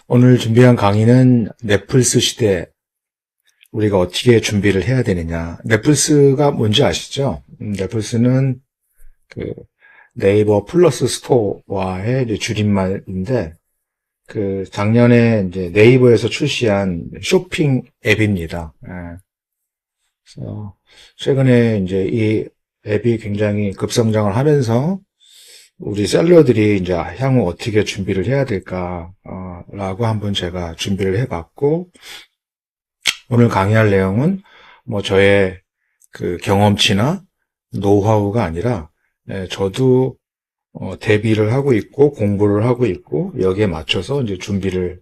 오늘 준비한 강의는 넷플스 시대 우리가 어떻게 준비를 해야 되느냐. 넷플스가 뭔지 아시죠? 넷플스는 그 네이버 플러스 스토어와의 이제 줄임말인데 작년에 이제 네이버에서 출시한 쇼핑 앱입니다. 예. 그래서 최근에 이제 이 앱이 굉장히 급성장을 하면서 우리 셀러들이 이제 향후 어떻게 준비를 해야 될까, 라고 한번 제가 준비를 해봤고, 오늘 강의할 내용은 뭐 저의 그 경험치나 노하우가 아니라, 저도 대비를 하고 있고, 공부를 하고 있고, 여기에 맞춰서 이제 준비를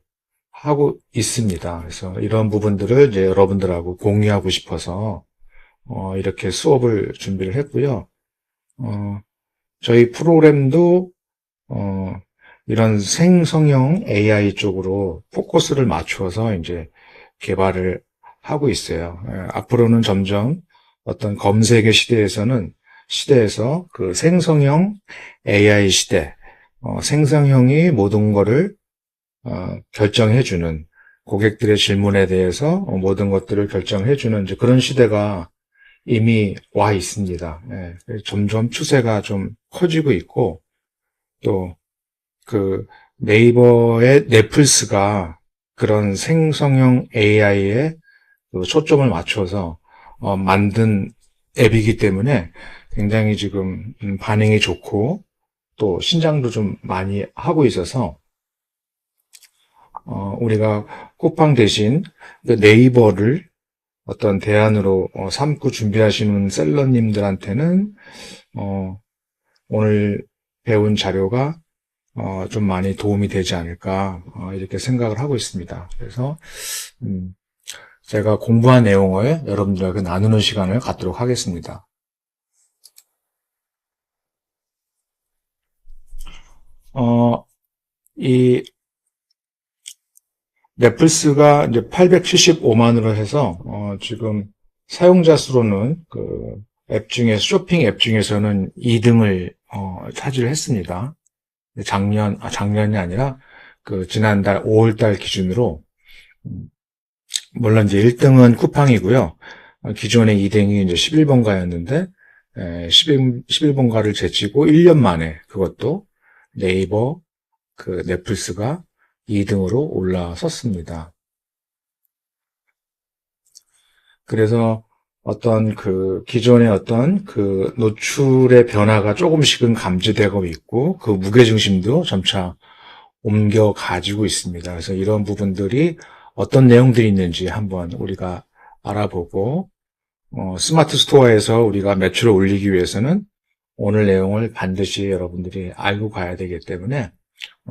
하고 있습니다. 그래서 이런 부분들을 이제 여러분들하고 공유하고 싶어서, 이렇게 수업을 준비를 했고요. 저희 프로그램도 이런 생성형 AI 쪽으로 포커스를 맞추어서 이제 개발을 하고 있어요. 앞으로는 점점 어떤 검색의 시대에서 그 생성형 AI 시대, 생성형이 모든 거를 결정해주는 고객들의 질문에 대해서 모든 것들을 결정해주는 이제 그런 시대가 이미 와 있습니다. 점점 추세가 좀 커지고 있고, 또 네이버의 넷플스가 그런 생성형 AI에 초점을 맞춰서 만든 앱이기 때문에 굉장히 지금 반응이 좋고 또 신장도 좀 많이 하고 있어서 우리가 쿠팡 대신 네이버를 어떤 대안으로 삼고 준비하시는 셀러님들한테는 오늘 배운 자료가 좀 많이 도움이 되지 않을까 이렇게 생각을 하고 있습니다. 그래서 제가 공부한 내용을 여러분들에게 나누는 시간을 갖도록 하겠습니다. 이 넷플스가 이제 875만으로 해서 지금 사용자 수로는 그 앱 중에 쇼핑 앱 중에서는 2등을 차지했습니다. 작년이 아니라 지난달 5월달 기준으로 물론 이제 1등은 쿠팡이고요. 기존의 2등이 이제 11번가였는데 11번가를 제치고 1년 만에 그것도 네이버 넷플스가 2등으로 올라섰습니다. 그래서 기존의 노출의 변화가 조금씩은 감지되고 있고, 그 무게중심도 점차 옮겨 가지고 있습니다. 그래서 이런 부분들이 어떤 내용들이 있는지 한번 우리가 알아보고, 스마트 스토어에서 우리가 매출을 올리기 위해서는 오늘 내용을 반드시 여러분들이 알고 가야 되기 때문에,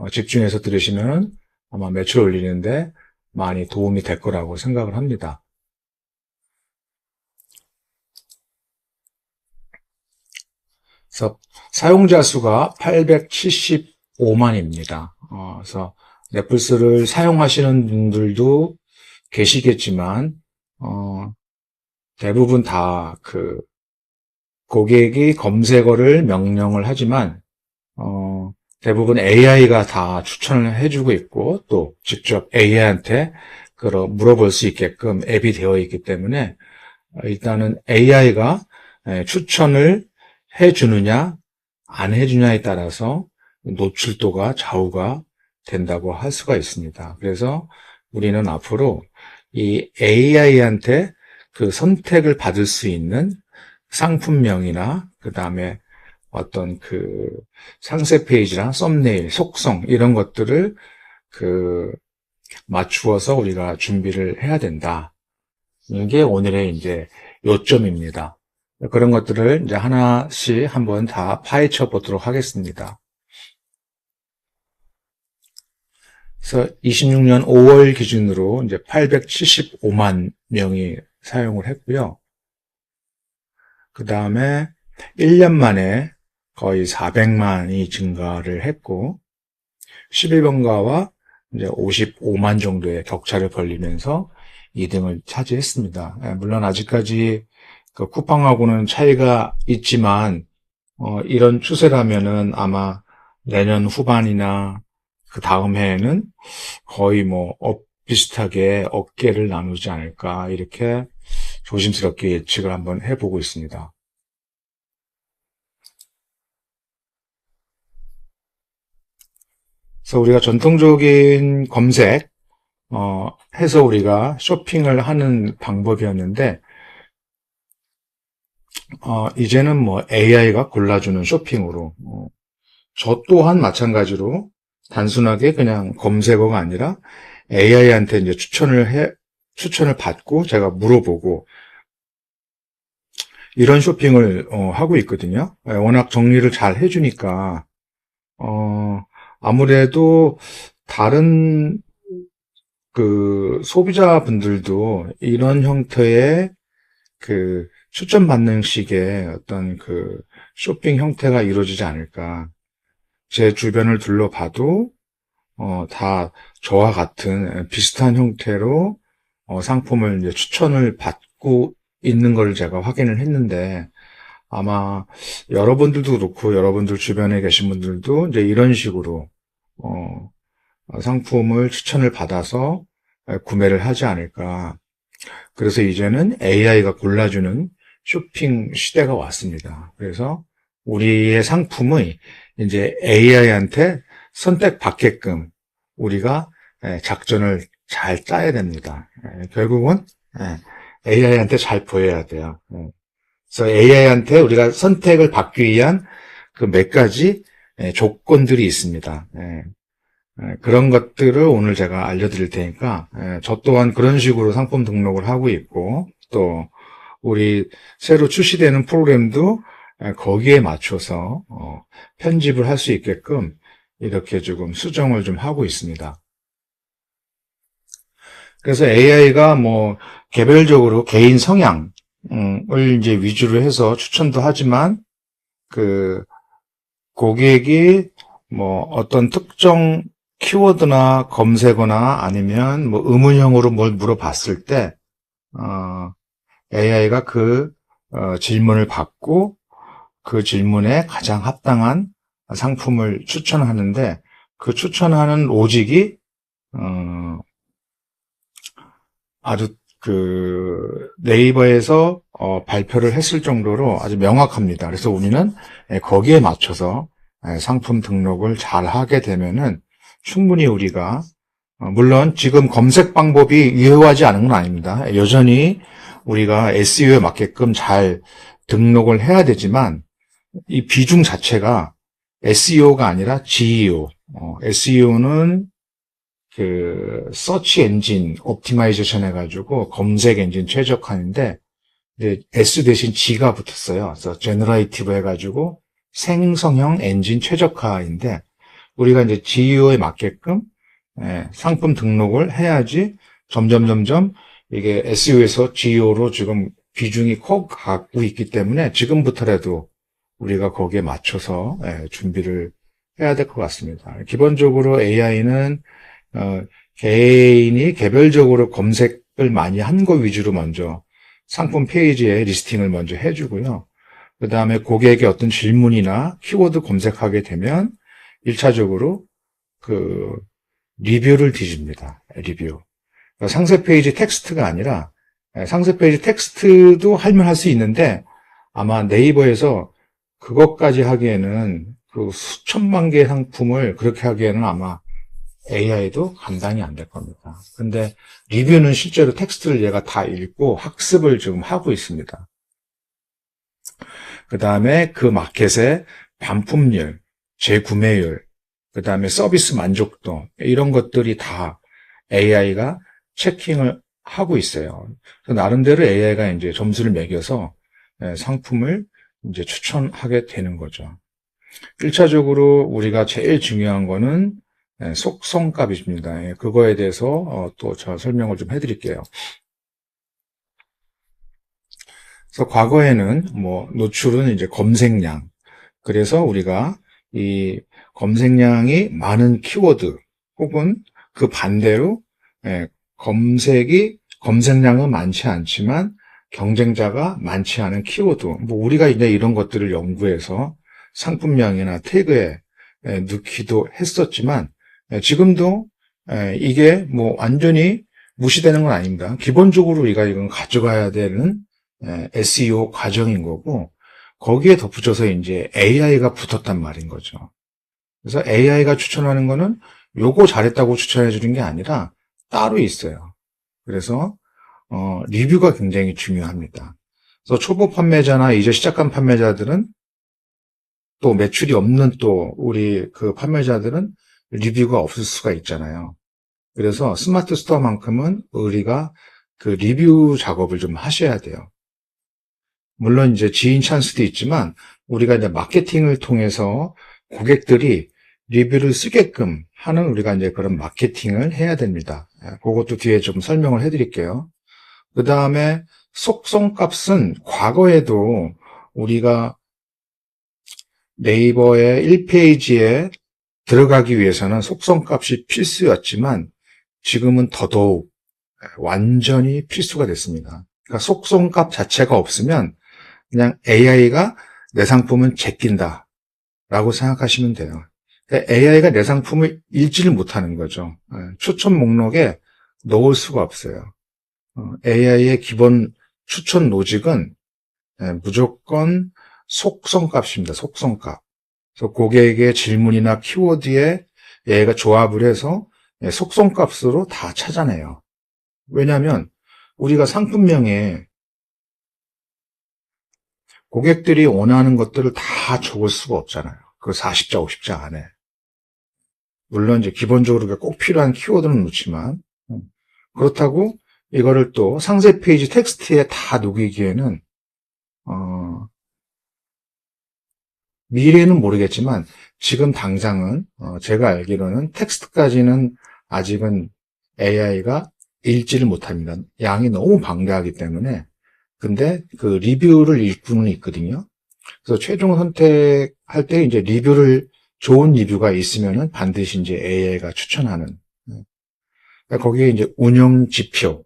집중해서 들으시면 아마 매출 올리는데 많이 도움이 될 거라고 생각을 합니다. 그래서 사용자 수가 875만입니다. 그래서 넷플스를 사용하시는 분들도 계시겠지만, 대부분 다 고객이 검색어를 명령을 하지만, 대부분 AI가 다 추천을 해주고 있고, 또 직접 AI한테 물어볼 수 있게끔 앱이 되어 있기 때문에, 일단은 AI가 추천을 해주느냐, 안 해주냐에 따라서 노출도가 좌우가 된다고 할 수가 있습니다. 그래서 우리는 앞으로 이 AI한테 선택을 받을 수 있는 상품명이나, 그 다음에 어떤 상세 페이지나 썸네일, 속성, 이런 것들을 맞추어서 우리가 준비를 해야 된다. 이게 오늘의 이제 요점입니다. 그런 것들을 이제 하나씩 한번 다 파헤쳐 보도록 하겠습니다. 그래서 26년 5월 기준으로 이제 875만 명이 사용을 했고요. 그 다음에 1년 만에 거의 400만이 증가를 했고, 11번가와 이제 55만 정도의 격차를 벌리면서 2등을 차지했습니다. 물론 아직까지 쿠팡하고는 차이가 있지만, 이런 추세라면은 아마 내년 후반이나 그 다음 해에는 거의 뭐 비슷하게 어깨를 나누지 않을까 이렇게 조심스럽게 예측을 한번 해보고 있습니다. 그래서 우리가 전통적인 검색 해서 우리가 쇼핑을 하는 방법이었는데 이제는 뭐 AI가 골라주는 쇼핑으로 저 또한 마찬가지로 단순하게 그냥 검색어가 아니라 AI한테 이제 추천을 받고 제가 물어보고 이런 쇼핑을 하고 있거든요. 워낙 정리를 잘 해주니까 아무래도 다른 그 소비자분들도 이런 형태의 그 추천받는 식의 어떤 그 쇼핑 형태가 이루어지지 않을까. 제 주변을 둘러봐도 다 저와 같은 비슷한 형태로 상품을 이제 추천을 받고 있는 걸 제가 확인을 했는데 아마 여러분들도 그렇고 여러분들 주변에 계신 분들도 이제 이런 식으로 상품을 추천을 받아서 구매를 하지 않을까. 그래서 이제는 AI가 골라주는 쇼핑 시대가 왔습니다. 그래서 우리의 상품의 이제 AI한테 선택받게끔 우리가 작전을 잘 짜야 됩니다. 결국은 AI한테 잘 보여야 돼요. 그래서 AI한테 우리가 선택을 받기 위한 그 몇 가지 조건들이 있습니다. 그런 것들을 오늘 제가 알려드릴 테니까 저 또한 그런 식으로 상품 등록을 하고 있고 또 우리 새로 출시되는 프로그램도 거기에 맞춰서 편집을 할 수 있게끔 이렇게 조금 수정을 좀 하고 있습니다. 그래서 AI가 뭐 개별적으로 개인 성향을 이제 위주로 해서 추천도 하지만 그 고객이 뭐 어떤 특정 키워드나 검색어나 아니면 뭐 의문형으로 뭘 물어봤을 때 AI가 그 질문을 받고 그 질문에 가장 합당한 상품을 추천하는데 그 추천하는 로직이 아주 그 네이버에서 발표를 했을 정도로 아주 명확합니다. 그래서 우리는 거기에 맞춰서 상품 등록을 잘 하게 되면은 충분히 우리가 물론 지금 검색 방법이 유효하지 않은 건 아닙니다. 여전히 우리가 SEO에 맞게끔 잘 등록을 해야 되지만 이 비중 자체가 SEO가 아니라 GEO. SEO는 그 서치 엔진 옵티마이제이션 해가지고 검색 엔진 최적화인데 이제 S 대신 G가 붙었어요. 그래서 제너레이티브 해가지고 생성형 엔진 최적화인데 우리가 이제 GEO에 맞게끔 상품 등록을 해야지 점점 이게 SEO에서 GEO로 지금 비중이 커 가고 있기 때문에 지금부터라도 우리가 거기에 맞춰서 준비를 해야 될 것 같습니다. 기본적으로 AI는 개인이 개별적으로 검색을 많이 한 거 위주로 먼저 상품 페이지에 리스팅을 먼저 해주고요. 그 다음에 고객의 어떤 질문이나 키워드 검색하게 되면 1차적으로 그 리뷰를 뒤집니다. 리뷰. 그러니까 상세 페이지 텍스트가 아니라 상세 페이지 텍스트도 하면 할 수 있는데 아마 네이버에서 그것까지 하기에는 그 수천만 개의 상품을 그렇게 하기에는 아마 AI도 감당이 안 될 겁니다. 근데 리뷰는 실제로 텍스트를 얘가 다 읽고 학습을 지금 하고 있습니다. 그 다음에 그 마켓의 반품률, 재구매율, 그 다음에 서비스 만족도 이런 것들이 다 AI가 체킹을 하고 있어요. 그래서 나름대로 AI가 이제 점수를 매겨서 상품을 이제 추천하게 되는 거죠. 1차적으로 우리가 제일 중요한 거는 속성값입니다. 그거에 대해서 또 제가 설명을 좀 해드릴게요. 그래서 과거에는 뭐 노출은 이제 검색량. 그래서 우리가 이 검색량이 많은 키워드 혹은 그 반대로 검색량은 많지 않지만 경쟁자가 많지 않은 키워드. 뭐 우리가 이제 이런 것들을 연구해서 상품명이나 태그에 넣기도 했었지만 지금도 이게 뭐 완전히 무시되는 건 아닙니다. 기본적으로 우리가 이건 가져가야 되는 SEO 과정인 거고, 거기에 덧붙여서 이제 AI가 붙었단 말인 거죠. 그래서 AI가 추천하는 거는 요거 잘했다고 추천해 주는 게 아니라 따로 있어요. 그래서 리뷰가 굉장히 중요합니다. 그래서 초보 판매자나 이제 시작한 판매자들은, 또 매출이 없는 또 우리 그 판매자들은 리뷰가 없을 수가 있잖아요. 그래서 스마트 스토어만큼은 우리가 그 리뷰 작업을 좀 하셔야 돼요. 물론 이제 지인 찬스도 있지만, 우리가 이제 마케팅을 통해서 고객들이 리뷰를 쓰게끔 하는 우리가 이제 그런 마케팅을 해야 됩니다. 그것도 뒤에 좀 설명을 해드릴게요. 그 다음에 속성값은 과거에도 우리가 네이버의 1페이지에 들어가기 위해서는 속성값이 필수였지만, 지금은 더더욱 완전히 필수가 됐습니다. 그러니까 속성값 자체가 없으면 그냥 AI가 내 상품은 제낀다 라고 생각하시면 돼요. AI가 내 상품을 읽지를 못하는 거죠. 추천 목록에 넣을 수가 없어요. AI의 기본 추천 로직은 무조건 속성값입니다. 속성값. 그래서 고객의 질문이나 키워드에 얘가 조합을 해서 속성값으로 다 찾아내요. 왜냐하면 우리가 상품명에 고객들이 원하는 것들을 다 적을 수가 없잖아요. 그 40자, 50자 안에. 물론 이제 기본적으로 꼭 필요한 키워드는 넣지만, 그렇다고 이거를 또 상세 페이지 텍스트에 다 녹이기에는 미래는 모르겠지만 지금 당장은 제가 알기로는 텍스트까지는 아직은 AI가 읽지를 못합니다. 양이 너무 방대하기 때문에. 근데 그 리뷰를 읽고는 있거든요. 그래서 최종 선택할 때 이제 좋은 리뷰가 있으면은 반드시 이제 AI가 추천하는. 그러니까 거기에 이제 운영 지표,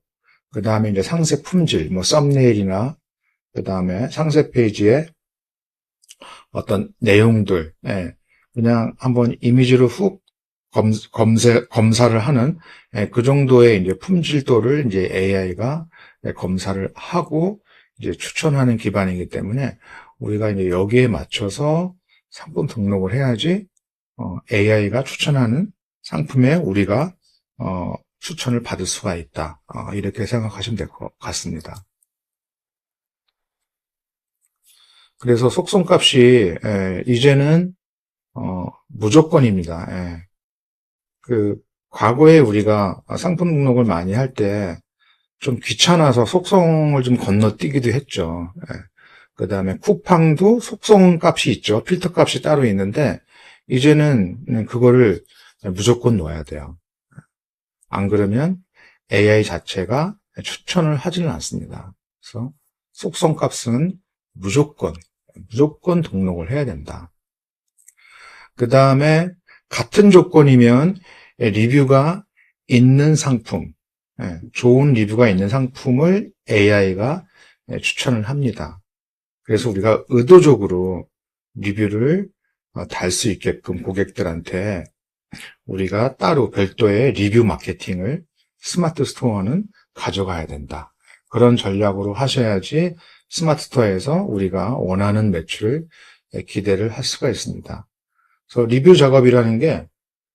그 다음에 이제 상세 품질, 뭐 썸네일이나 그 다음에 상세 페이지에 어떤 내용들, 그냥 한번 이미지로 훅 검사를 하는 그 정도의 이제 품질도를 이제 AI가 검사를 하고 이제 추천하는 기반이기 때문에 우리가 이제 여기에 맞춰서 상품 등록을 해야지 AI가 추천하는 상품에 우리가 추천을 받을 수가 있다. 이렇게 생각하시면 될 것 같습니다. 그래서 속성값이 이제는 무조건입니다. 그 과거에 우리가 상품 등록을 많이 할 때 좀 귀찮아서 속성을 좀 건너뛰기도 했죠. 그 다음에 쿠팡도 속성 값이 있죠. 필터 값이 따로 있는데 이제는 그거를 무조건 넣어야 돼요. 안 그러면 AI 자체가 추천을 하지는 않습니다. 그래서 속성 값은 무조건 등록을 해야 된다. 그 다음에 같은 조건이면 리뷰가 있는 상품, 좋은 리뷰가 있는 상품을 AI가 추천을 합니다. 그래서 우리가 의도적으로 리뷰를 달 수 있게끔 고객들한테 우리가 따로 별도의 리뷰 마케팅을 스마트 스토어는 가져가야 된다. 그런 전략으로 하셔야지 스마트 스토어에서 우리가 원하는 매출을 기대를 할 수가 있습니다. 그래서 리뷰 작업이라는 게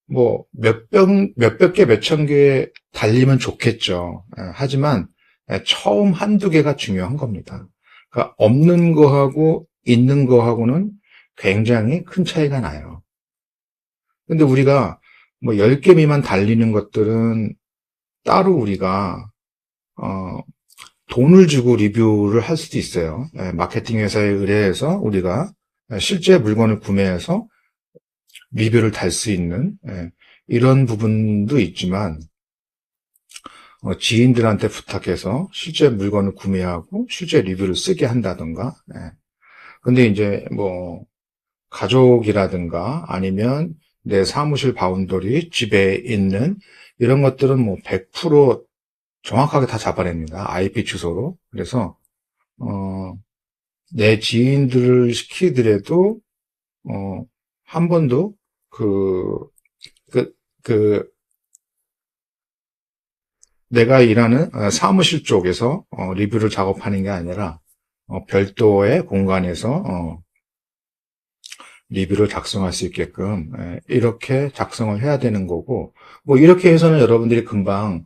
뭐 몇백 개, 몇천 개 달리면 좋겠죠. 하지만 처음 한두 개가 중요한 겁니다. 그러니까 없는 거하고 있는 거하고는 굉장히 큰 차이가 나요. 근데 우리가 뭐 10개 미만 달리는 것들은 따로 우리가 돈을 주고 리뷰를 할 수도 있어요. 마케팅 회사에 의뢰해서 우리가 실제 물건을 구매해서 리뷰를 달 수 있는 이런 부분도 있지만 지인들한테 부탁해서 실제 물건을 구매하고 실제 리뷰를 쓰게 한다던가. 근데 이제 뭐 가족이라든가 아니면 내 사무실 바운더리 집에 있는 이런 것들은 뭐 100% 정확하게 다 잡아냅니다. IP 주소로. 그래서 내 지인들을 시키더라도 한 번도 그 내가 일하는 사무실 쪽에서 리뷰를 작업하는 게 아니라 별도의 공간에서 리뷰를 작성할 수 있게끔 이렇게 작성을 해야 되는 거고, 뭐 이렇게 해서는 여러분들이 금방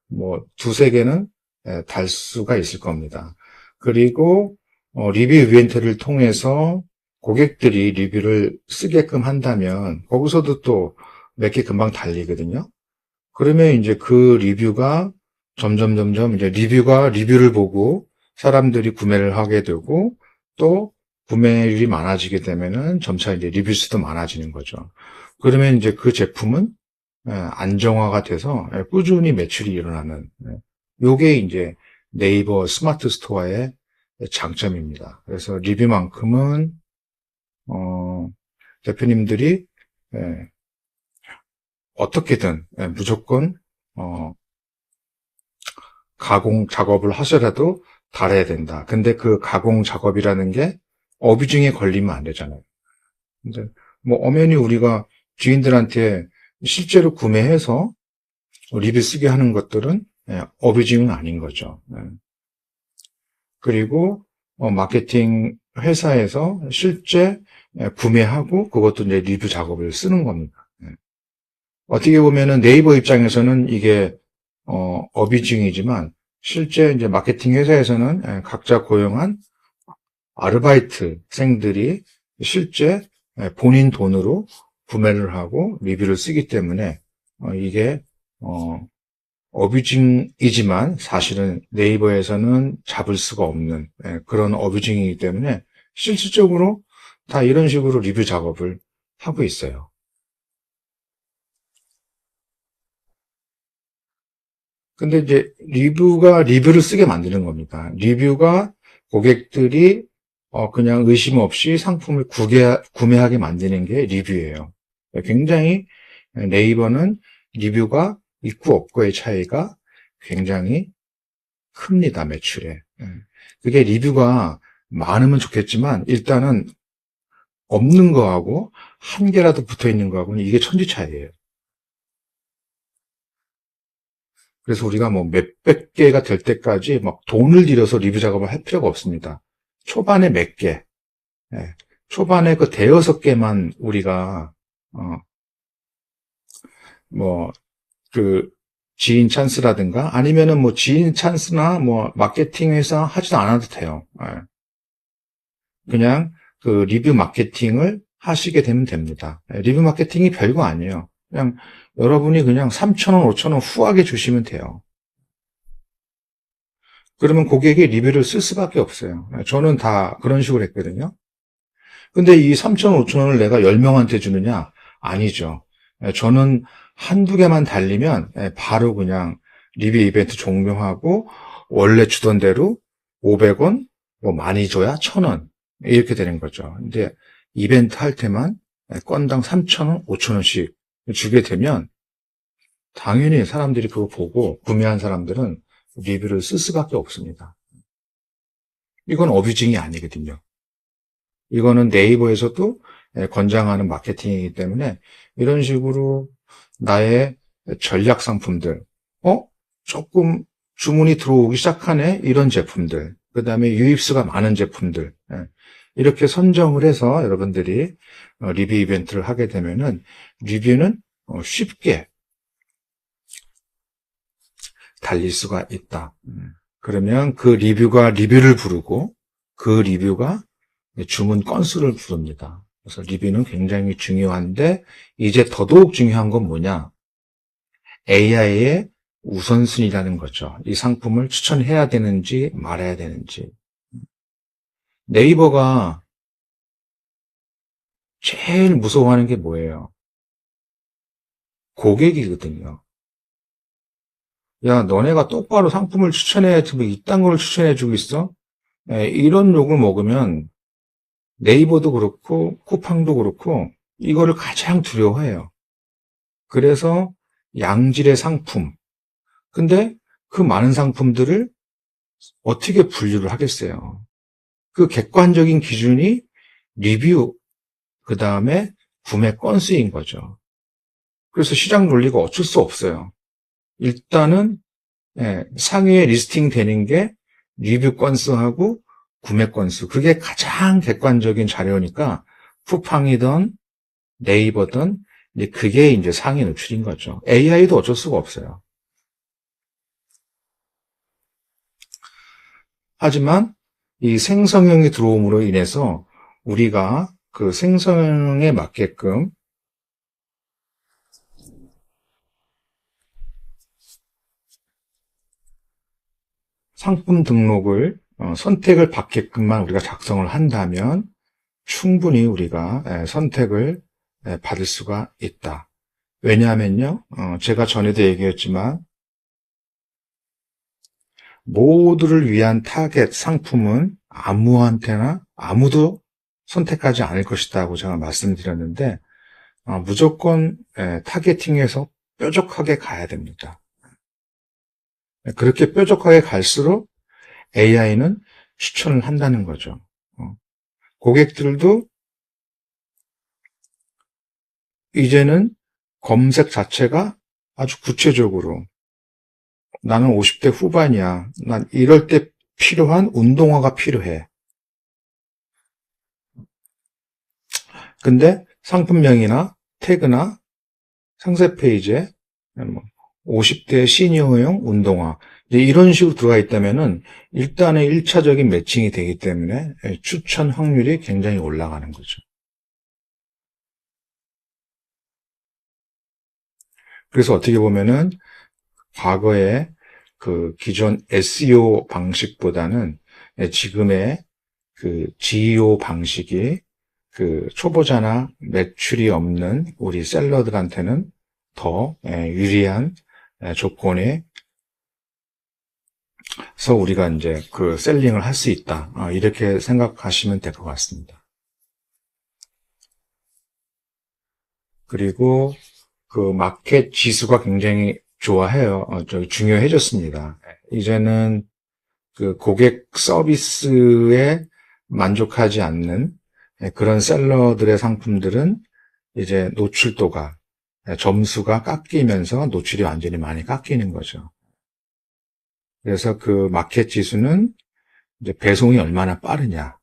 뭐 두세 개는 달 수가 있을 겁니다. 그리고 리뷰 이벤트를 통해서 고객들이 리뷰를 쓰게끔 한다면 거기서도 또 몇 개 금방 달리거든요. 그러면 이제 그 리뷰가 점점 이제 리뷰를 보고 사람들이 구매를 하게 되고, 또 구매율이 많아지게 되면은 점차 이제 리뷰 수도 많아지는 거죠. 그러면 이제 그 제품은 안정화가 돼서 꾸준히 매출이 일어나는, 요게 이제 네이버 스마트 스토어의 장점입니다. 그래서 리뷰만큼은 대표님들이 어떻게든 무조건 가공 작업을 하셔라도 달아야 된다. 근데 그 가공 작업이라는 게 어뷰징에 걸리면 안 되잖아요. 근데 뭐 엄연히 우리가 주인들한테 실제로 구매해서 리뷰 쓰게 하는 것들은 어뷰징은 아닌 거죠. 그리고 마케팅 회사에서 실제 구매하고 그것도 이제 리뷰 작업을 쓰는 겁니다. 어떻게 보면은 네이버 입장에서는 이게 어뷰징이지만 실제 이제 마케팅 회사에서는 각자 고용한 아르바이트생들이 실제 본인 돈으로 구매를 하고 리뷰를 쓰기 때문에 이게 어뷰징이지만 사실은 네이버에서는 잡을 수가 없는 그런 어뷰징이기 때문에 실질적으로 다 이런 식으로 리뷰 작업을 하고 있어요. 근데 이제 리뷰가 리뷰를 쓰게 만드는 겁니다. 리뷰가 고객들이 그냥 의심 없이 상품을 구매하게 만드는 게 리뷰예요. 굉장히 네이버는 리뷰가 있고 없고의 차이가 굉장히 큽니다, 매출에. 그게 리뷰가 많으면 좋겠지만 일단은 없는 거하고 한 개라도 붙어 있는 거하고는 이게 천지 차이예요. 그래서 우리가 뭐 몇백 개가 될 때까지 막 돈을 들여서 리뷰 작업을 할 필요가 없습니다. 초반에 몇 개, 초반에 그 대여섯 개만 우리가 뭐 그 지인 찬스라든가 아니면은 뭐 지인 찬스나 뭐 마케팅 회사 하지도 않아도 돼요. 그냥 그 리뷰 마케팅을 하시게 되면 됩니다. 리뷰 마케팅이 별거 아니에요. 그냥 여러분이 그냥 3,000원, 5,000원 후하게 주시면 돼요. 그러면 고객이 리뷰를 쓸 수밖에 없어요. 저는 다 그런 식으로 했거든요. 근데 이 3,000원, 5,000원을 내가 10명한테 주느냐? 아니죠. 저는 한두 개만 달리면 바로 그냥 리뷰 이벤트 종료하고 원래 주던 대로 500원, 뭐 많이 줘야 1,000원 이렇게 되는 거죠. 근데 이벤트 할 때만 건당 3,000원, 5,000원씩 주게 되면 당연히 사람들이 그거 보고 구매한 사람들은 리뷰를 쓸 수밖에 없습니다. 이건 어뷰징이 아니거든요. 이거는 네이버에서도 권장하는 마케팅이기 때문에 이런 식으로 나의 전략 상품들, 조금 주문이 들어오기 시작하네? 이런 제품들, 그 다음에 유입수가 많은 제품들, 이렇게 선정을 해서 여러분들이 리뷰 이벤트를 하게 되면은 리뷰는 쉽게 달릴 수가 있다. 그러면 그 리뷰가 리뷰를 부르고 그 리뷰가 주문 건수를 부릅니다. 그래서 리뷰는 굉장히 중요한데 이제 더더욱 중요한 건 뭐냐? AI의 우선순위라는 거죠. 이 상품을 추천해야 되는지 말아야 되는지. 네이버가 제일 무서워하는 게 뭐예요? 고객이거든요. 야, 너네가 똑바로 상품을 추천해야지 뭐 이딴 걸 추천해주고 있어? 이런 욕을 먹으면 네이버도 그렇고 쿠팡도 그렇고 이거를 가장 두려워해요. 그래서 양질의 상품. 근데 그 많은 상품들을 어떻게 분류를 하겠어요? 그 객관적인 기준이 리뷰, 그 다음에 구매 건수인 거죠. 그래서 시장 논리가 어쩔 수 없어요. 일단은 상위에 리스팅 되는 게 리뷰 건수하고 구매 건수. 그게 가장 객관적인 자료니까 쿠팡이든 네이버든 이제 그게 이제 상위 노출인 거죠. AI도 어쩔 수가 없어요. 하지만 이 생성형이 들어옴으로 인해서 우리가 그 생성형에 맞게끔 상품 등록을 선택을 받게끔만 우리가 작성을 한다면 충분히 우리가 선택을 받을 수가 있다. 왜냐하면요, 제가 전에도 얘기했지만 모두를 위한 타겟 상품은 아무한테나 아무도 선택하지 않을 것이다고 제가 말씀드렸는데 무조건 타겟팅해서 뾰족하게 가야 됩니다. 그렇게 뾰족하게 갈수록 AI는 추천을 한다는 거죠. 고객들도 이제는 검색 자체가 아주 구체적으로 나는 50대 후반이야. 난 이럴 때 필요한 운동화가 필요해. 근데 상품명이나 태그나 상세 페이지에 50대 시니어용 운동화 이런 식으로 들어가 있다면은 일단은 1차적인 매칭이 되기 때문에 추천 확률이 굉장히 올라가는 거죠. 그래서 어떻게 보면은 과거에 그 기존 SEO 방식보다는 지금의 그 GEO 방식이 그 초보자나 매출이 없는 우리 셀러들한테는 더 유리한 조건에서 우리가 이제 그 셀링을 할 수 있다. 이렇게 생각하시면 될 것 같습니다. 그리고 그 마켓 지수가 굉장히 좋아해요. 중요해졌습니다. 이제는 그 고객 서비스에 만족하지 않는 그런 셀러들의 상품들은 이제 노출도가 점수가 깎이면서 노출이 완전히 많이 깎이는 거죠. 그래서 그 마켓 지수는 이제 배송이 얼마나 빠르냐.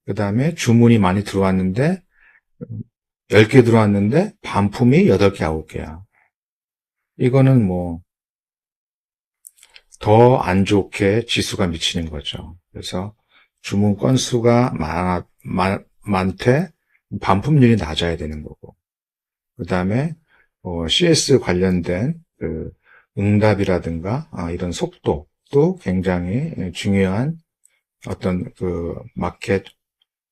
그 다음에 주문이 많이 들어왔는데 10개 들어왔는데 반품이 8개, 9개야. 이거는 뭐 더 안 좋게 지수가 미치는 거죠. 그래서 주문 건수가 많되 반품률이 낮아야 되는 거고, 그 다음에 CS 관련된 그 응답이라든가 이런 속도도 굉장히 중요한 어떤 그 마켓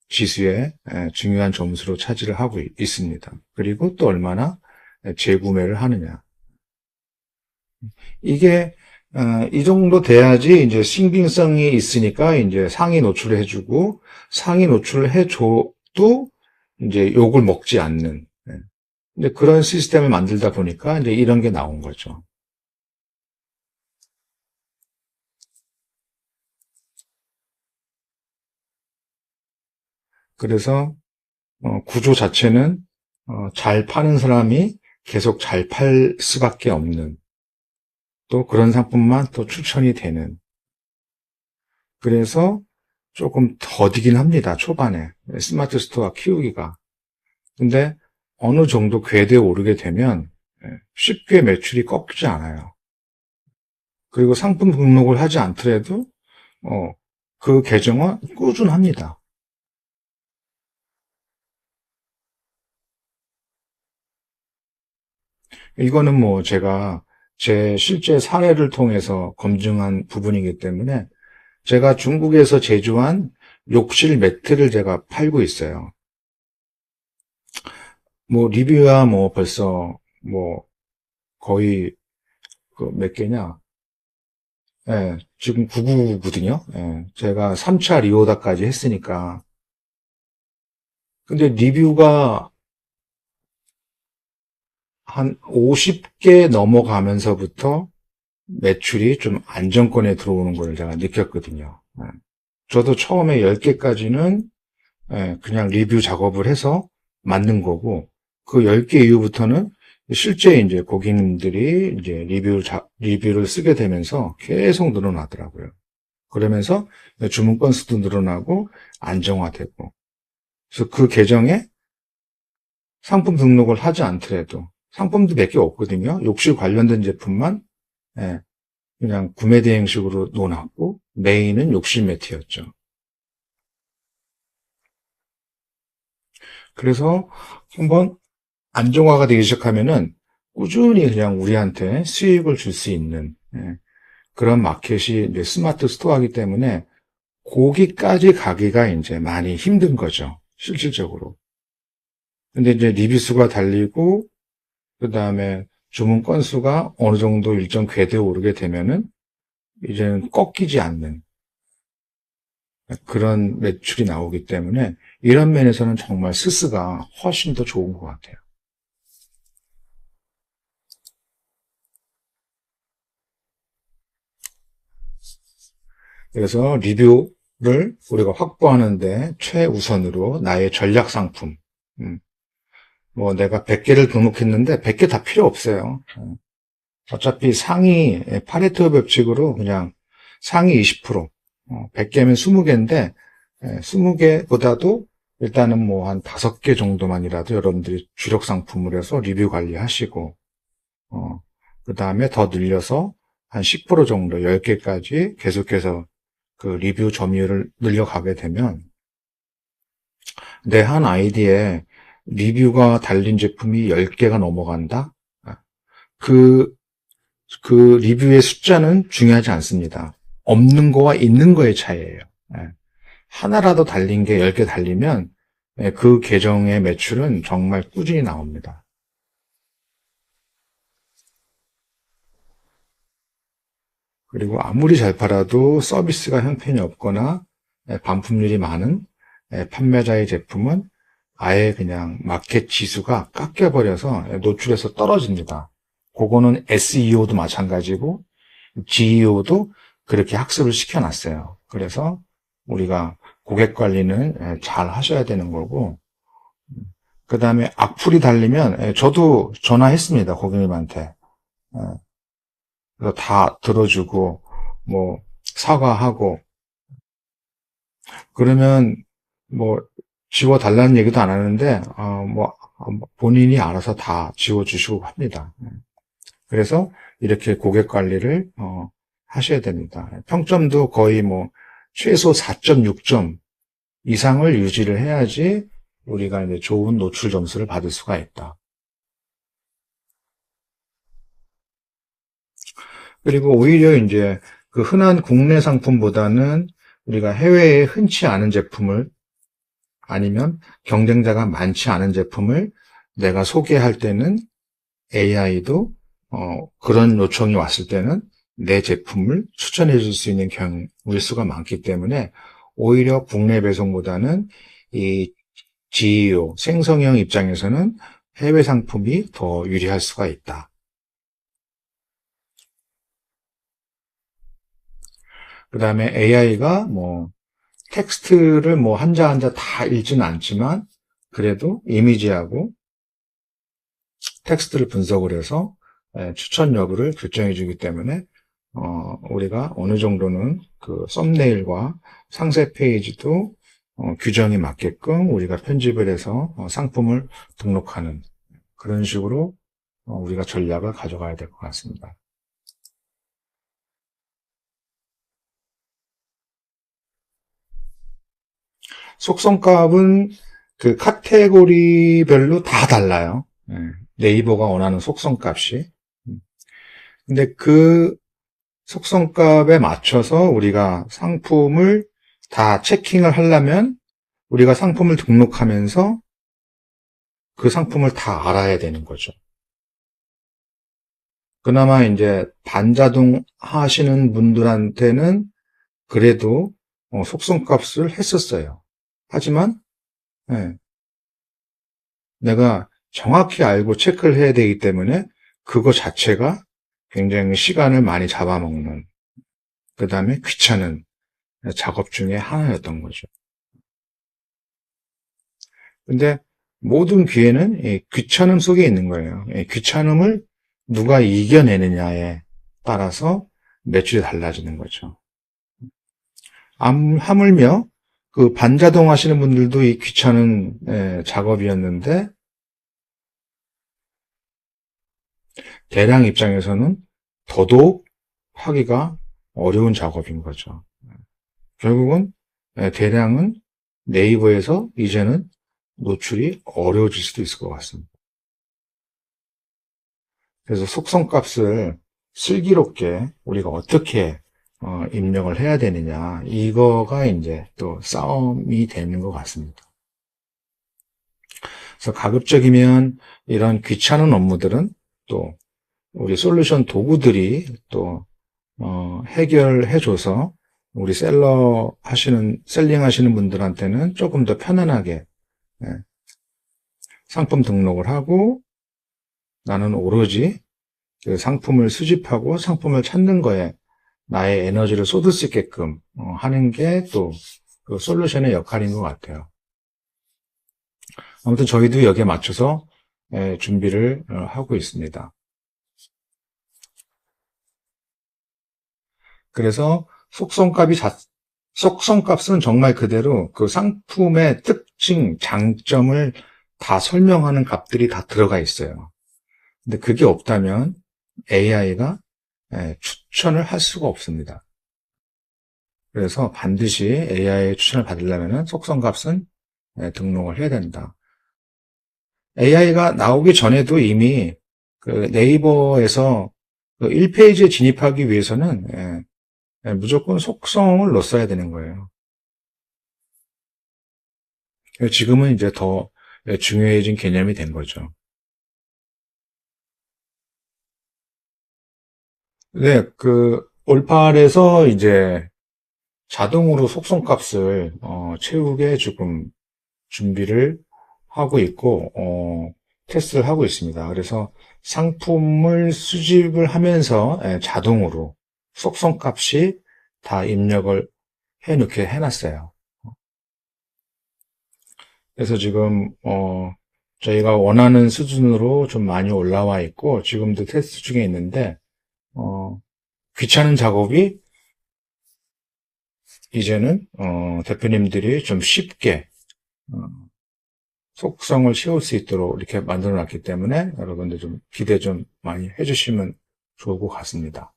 지수의 중요한 점수로 차지를 하고 있습니다. 그리고 또 얼마나 재구매를 하느냐. 이게 이 정도 돼야지 이제 신빙성이 있으니까 이제 상위 노출을 해주고 상위 노출을 해줘도 이제 욕을 먹지 않는 이제 그런 시스템을 만들다 보니까 이제 이런 게 나온 거죠. 그래서 구조 자체는 잘 파는 사람이 계속 잘 팔 수밖에 없는 또 그런 상품만 또 추천이 되는 그래서 조금 더디긴 합니다. 초반에 스마트 스토어 키우기가. 근데 어느 정도 궤도에 오르게 되면 쉽게 매출이 꺾이지 않아요. 그리고 상품 등록을 하지 않더라도 그 계정은 꾸준합니다. 이거는 뭐 제가 제 실제 사례를 통해서 검증한 부분이기 때문에 제가 중국에서 제조한 욕실 매트를 제가 팔고 있어요. 뭐 리뷰야 뭐 벌써 뭐 거의 그 몇 개냐? 예, 지금 999거든요. 예, 제가 3차 리오다까지 했으니까. 근데 리뷰가 한 50개 넘어가면서부터 매출이 좀 안정권에 들어오는 걸 제가 느꼈거든요. 예. 저도 처음에 10개까지는 그냥 리뷰 작업을 해서 만든 거고 그 10개 이후부터는 실제 이제 고객님들이 이제 리뷰를 쓰게 되면서 계속 늘어나더라고요. 그러면서 주문 건수도 늘어나고 안정화되고. 그래서 그 계정에 상품 등록을 하지 않더라도 상품도 몇 개 없거든요. 욕실 관련된 제품만 예, 그냥 구매 대행식으로 놓아놨고 메인은 욕실 매트였죠. 그래서 한번 안정화가 되기 시작하면은 꾸준히 그냥 우리한테 수익을 줄 수 있는 그런 마켓이 이제 스마트 스토어이기 때문에 거기까지 가기가 이제 많이 힘든 거죠. 실질적으로. 근데 이제 리뷰 수가 달리고 그 다음에 주문 건수가 어느 정도 일정 궤도에 오르게 되면은 이제는 꺾이지 않는 그런 매출이 나오기 때문에 이런 면에서는 정말 스스가 훨씬 더 좋은 것 같아요. 그래서 리뷰를 우리가 확보하는데 최우선으로 나의 전략 상품. 뭐 내가 100개를 등록했는데 100개 다 필요 없어요. 어차피 상위 파레토 법칙으로 그냥 상위 20%, 100개면 20개인데 20개보다도 일단은 뭐 한 5개 정도만이라도 여러분들이 주력 상품을 해서 리뷰 관리하시고 그 다음에 더 늘려서 한 10% 정도 10개까지 계속해서 그 리뷰 점유율을 늘려가게 되면 내 한 아이디에 리뷰가 달린 제품이 10개가 넘어간다? 그, 그 리뷰의 숫자는 중요하지 않습니다. 없는 거와 있는 거의 차이예요. 예. 하나라도 달린 게 10개 달리면 그 계정의 매출은 정말 꾸준히 나옵니다. 그리고 아무리 잘 팔아도 서비스가 형편이 없거나 반품률이 많은 판매자의 제품은 아예 그냥 마켓 지수가 깎여버려서 노출에서 떨어집니다. 그거는 SEO도 마찬가지고 GEO도 그렇게 학습을 시켜놨어요. 그래서 우리가 고객 관리는 잘 하셔야 되는 거고 그 다음에 악플이 달리면 저도 전화했습니다. 고객님한테. 그래서 다 들어주고 뭐 사과하고 그러면 뭐 지워달라는 얘기도 안 하는데 뭐 본인이 알아서 다 지워주시고 합니다. 그래서 이렇게 고객 관리를 하셔야 됩니다. 평점도 거의 뭐 최소 4.6점 이상을 유지를 해야지 우리가 이제 좋은 노출 점수를 받을 수가 있다. 그리고 오히려 이제 그 흔한 국내 상품보다는 우리가 해외에 흔치 않은 제품을 아니면 경쟁자가 많지 않은 제품을 내가 소개할 때는 AI도 그런 요청이 왔을 때는 내 제품을 추천해 줄 수 있는 경우일 수가 많기 때문에 오히려 국내 배송보다는 이 GEO, 생성형 입장에서는 해외 상품이 더 유리할 수가 있다. 그 다음에 AI가 뭐 텍스트를 뭐 한자 한자 다 읽지는 않지만 그래도 이미지하고 텍스트를 분석을 해서 추천 여부를 결정해 주기 때문에 우리가 어느 정도는 그 썸네일과 상세 페이지도 규정에 맞게끔 우리가 편집을 해서 상품을 등록하는 그런 식으로 우리가 전략을 가져가야 될 것 같습니다. 속성값은 그 카테고리별로 다 달라요. 네이버가 원하는 속성값이. 근데 그 속성값에 맞춰서 우리가 상품을 다 체킹을 하려면 우리가 상품을 등록하면서 그 상품을 다 알아야 되는 거죠. 그나마 이제 반자동 하시는 분들한테는 그래도 속성값을 했었어요. 하지만 예, 내가 정확히 알고 체크를 해야 되기 때문에 그거 자체가 굉장히 시간을 많이 잡아먹는 그 다음에 귀찮은 작업 중에 하나였던 거죠. 근데 모든 기회는 귀찮음 속에 있는 거예요. 귀찮음을 누가 이겨내느냐에 따라서 매출이 달라지는 거죠. 하물며 그 반자동 하시는 분들도 이 귀찮은 작업이었는데 대량 입장에서는 더더욱 하기가 어려운 작업인 거죠. 결국은 대량은 네이버에서 이제는 노출이 어려워질 수도 있을 것 같습니다. 그래서 속성값을 슬기롭게 우리가 어떻게 입력을 해야 되느냐, 이거가 이제 또 싸움이 되는 것 같습니다. 그래서 가급적이면 이런 귀찮은 업무들은 또 우리 솔루션 도구들이 또 해결해줘서 우리 셀링 하시는 분들한테는 조금 더 편안하게 상품 등록을 하고 나는 오로지 그 상품을 수집하고 상품을 찾는 거에 나의 에너지를 쏟을 수 있게끔 하는 게 또 그 솔루션의 역할인 것 같아요. 아무튼 저희도 여기에 맞춰서 준비를 하고 있습니다. 그래서 속성값은 정말 그대로 그 상품의 특징, 장점을 다 설명하는 값들이 다 들어가 있어요. 근데 그게 없다면 AI가 추천을 할 수가 없습니다. 그래서 반드시 AI의 추천을 받으려면 속성값은 등록을 해야 된다. AI가 나오기 전에도 이미 그 네이버에서 그 1페이지에 진입하기 위해서는 무조건 속성을 넣었어야 되는 거예요. 지금은 이제 더 중요해진 개념이 된 거죠. 네, 그 올팔에서 이제 자동으로 속성값을 채우게 지금 준비를 하고 있고 테스트를 하고 있습니다. 그래서 상품을 수집을 하면서 자동으로 속성값이 다 입력을 해놓게 해놨어요. 그래서 지금 저희가 원하는 수준으로 좀 많이 올라와 있고 지금도 테스트 중에 있는데 귀찮은 작업이 이제는 대표님들이 좀 쉽게 속성을 채울 수 있도록 이렇게 만들어 놨기 때문에 여러분들 좀 기대 좀 많이 해주시면 좋을 것 같습니다.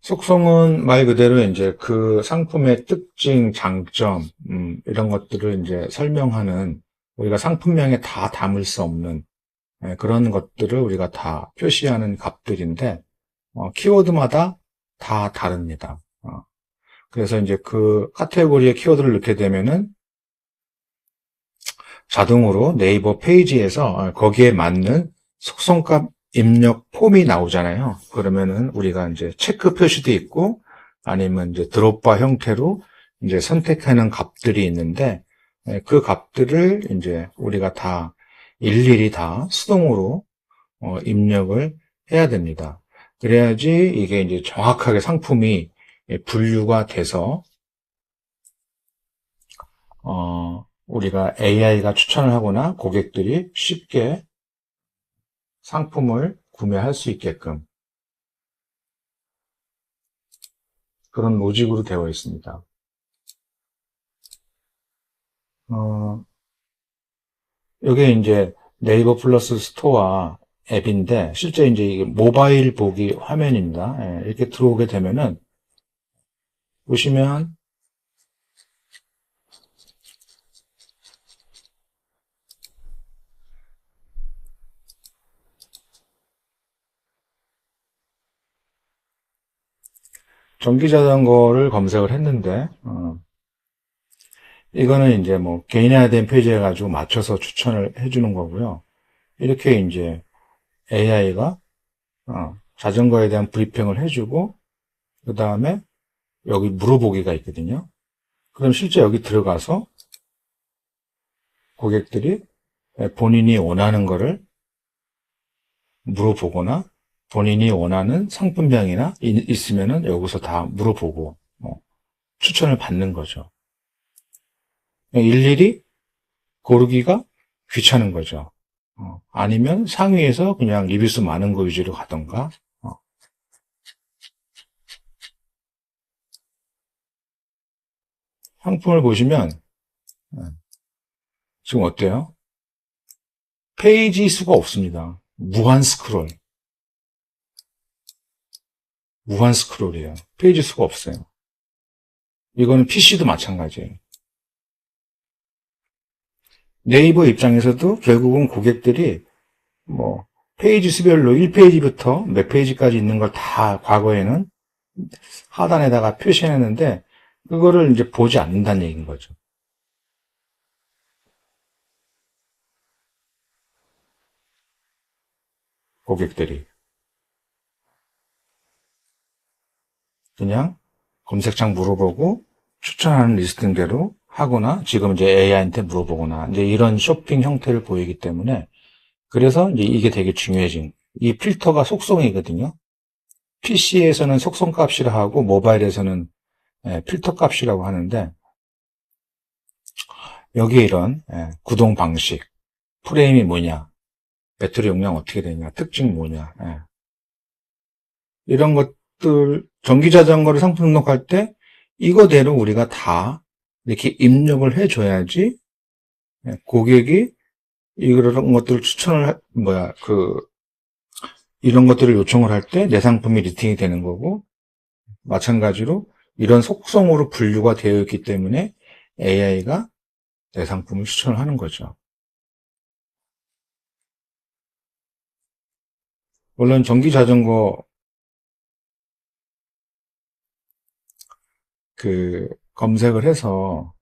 속성은 말 그대로 이제 그 상품의 특징, 장점, 이런 것들을 이제 설명하는 우리가 상품명에 다 담을 수 없는 그런 것들을 우리가 다 표시하는 값들인데 키워드마다 다 다릅니다. 그래서 이제 그 카테고리의 키워드를 넣게 되면은 자동으로 네이버 페이지에서 거기에 맞는 속성값 입력 폼이 나오잖아요. 그러면은 우리가 이제 체크 표시도 있고 아니면 이제 드롭바 형태로 이제 선택하는 값들이 있는데 그 값들을 이제 우리가 다 일일이 다 수동으로 입력을 해야 됩니다. 그래야지 이게 이제 정확하게 상품이 분류가 돼서 우리가 AI가 추천을 하거나 고객들이 쉽게 상품을 구매할 수 있게끔 그런 로직으로 되어 있습니다. 이게 이제 네이버 플러스 스토어 앱인데 실제 이제 이게 모바일 보기 화면입니다. 이렇게 들어오게 되면은 보시면 전기자전거를 검색을 했는데 이거는 이제 뭐 개인화된 페이지 해가지고 맞춰서 추천을 해주는 거고요. 이렇게 이제 AI가 자전거에 대한 브리핑을 해주고 그 다음에 여기 물어보기가 있거든요. 그럼 실제 여기 들어가서 고객들이 본인이 원하는 거를 물어보거나 본인이 원하는 상품명이나 있으면은 여기서 다 물어보고 추천을 받는 거죠. 일일이 고르기가 귀찮은 거죠. 아니면 상위에서 그냥 리뷰수 많은 거 위주로 가던가. 상품을 보시면 지금 어때요? 페이지 수가 없습니다. 무한 스크롤. 무한 스크롤이에요. 페이지 수가 없어요. 이거는 PC도 마찬가지예요. 네이버 입장에서도 결국은 고객들이 뭐 페이지 수별로 1페이지부터 몇 페이지까지 있는 걸 다 과거에는 하단에다가 표시해놨는데 그거를 이제 보지 않는다는 얘기인 거죠. 고객들이 그냥 검색창 물어보고 추천하는 리스팅대로 하거나 지금 이제 AI한테 물어보거나 이제 이런 쇼핑 형태를 보이기 때문에 그래서 이제 이게 되게 중요해진 이 필터가 속성이거든요. PC에서는 속성 값이라 하고 모바일에서는 필터 값이라고 하는데 여기에 이런 구동 방식, 프레임이 뭐냐, 배터리 용량 어떻게 되냐, 특징 뭐냐 이런 것들 전기자전거를 상품 등록할 때 이거대로 우리가 다 이렇게 입력을 해줘야지 고객이 이런 것들을 추천을 이런 것들을 요청을 할 때 내 상품이 리스팅이 되는 거고 마찬가지로 이런 속성으로 분류가 되어 있기 때문에 AI가 내 상품을 추천을 하는 거죠. 물론 전기자전거 검색을 해서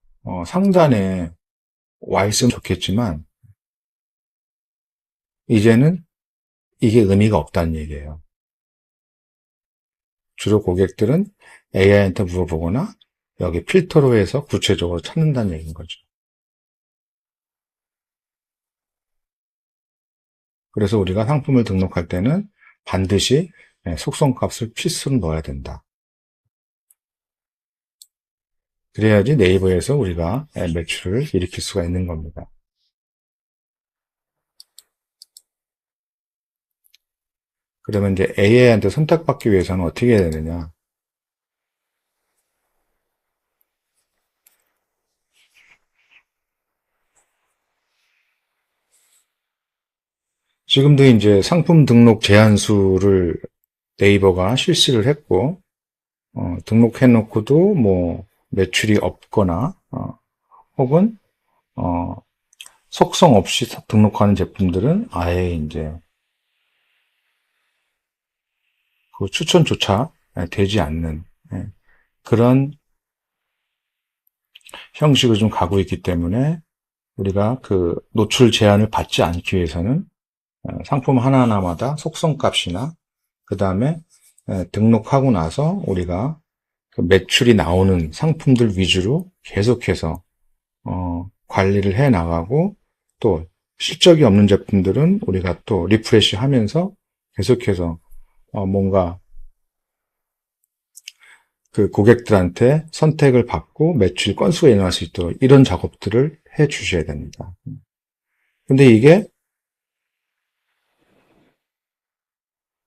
상단에 와 있으면 좋겠지만 이제는 이게 의미가 없다는 얘기예요. 주로 고객들은 AI한테 물어보거나 여기 필터로 해서 구체적으로 찾는다는 얘기인 거죠. 그래서 우리가 상품을 등록할 때는 반드시 속성값을 필수로 넣어야 된다. 그래야지 네이버에서 우리가 매출을 일으킬 수가 있는 겁니다. 그러면 이제 AI한테 선택받기 위해서는 어떻게 해야 되느냐? 지금도 이제 상품 등록 제한수를 네이버가 실시를 했고, 등록해놓고도 뭐 매출이 없거나, 혹은, 속성 없이 등록하는 제품들은 아예 이제 그 추천조차 되지 않는 그런 형식을 좀 가고 있기 때문에 우리가 그 노출 제한을 받지 않기 위해서는 상품 하나하나마다 속성값이나 그 다음에 등록하고 나서 우리가 그 매출이 나오는 상품들 위주로 계속해서 관리를 해 나가고 또 실적이 없는 제품들은 우리가 또 리프레시 하면서 계속해서 뭔가 그 고객들한테 선택을 받고 매출 건수가 일어날 수 있도록 이런 작업들을 해 주셔야 됩니다. 근데 이게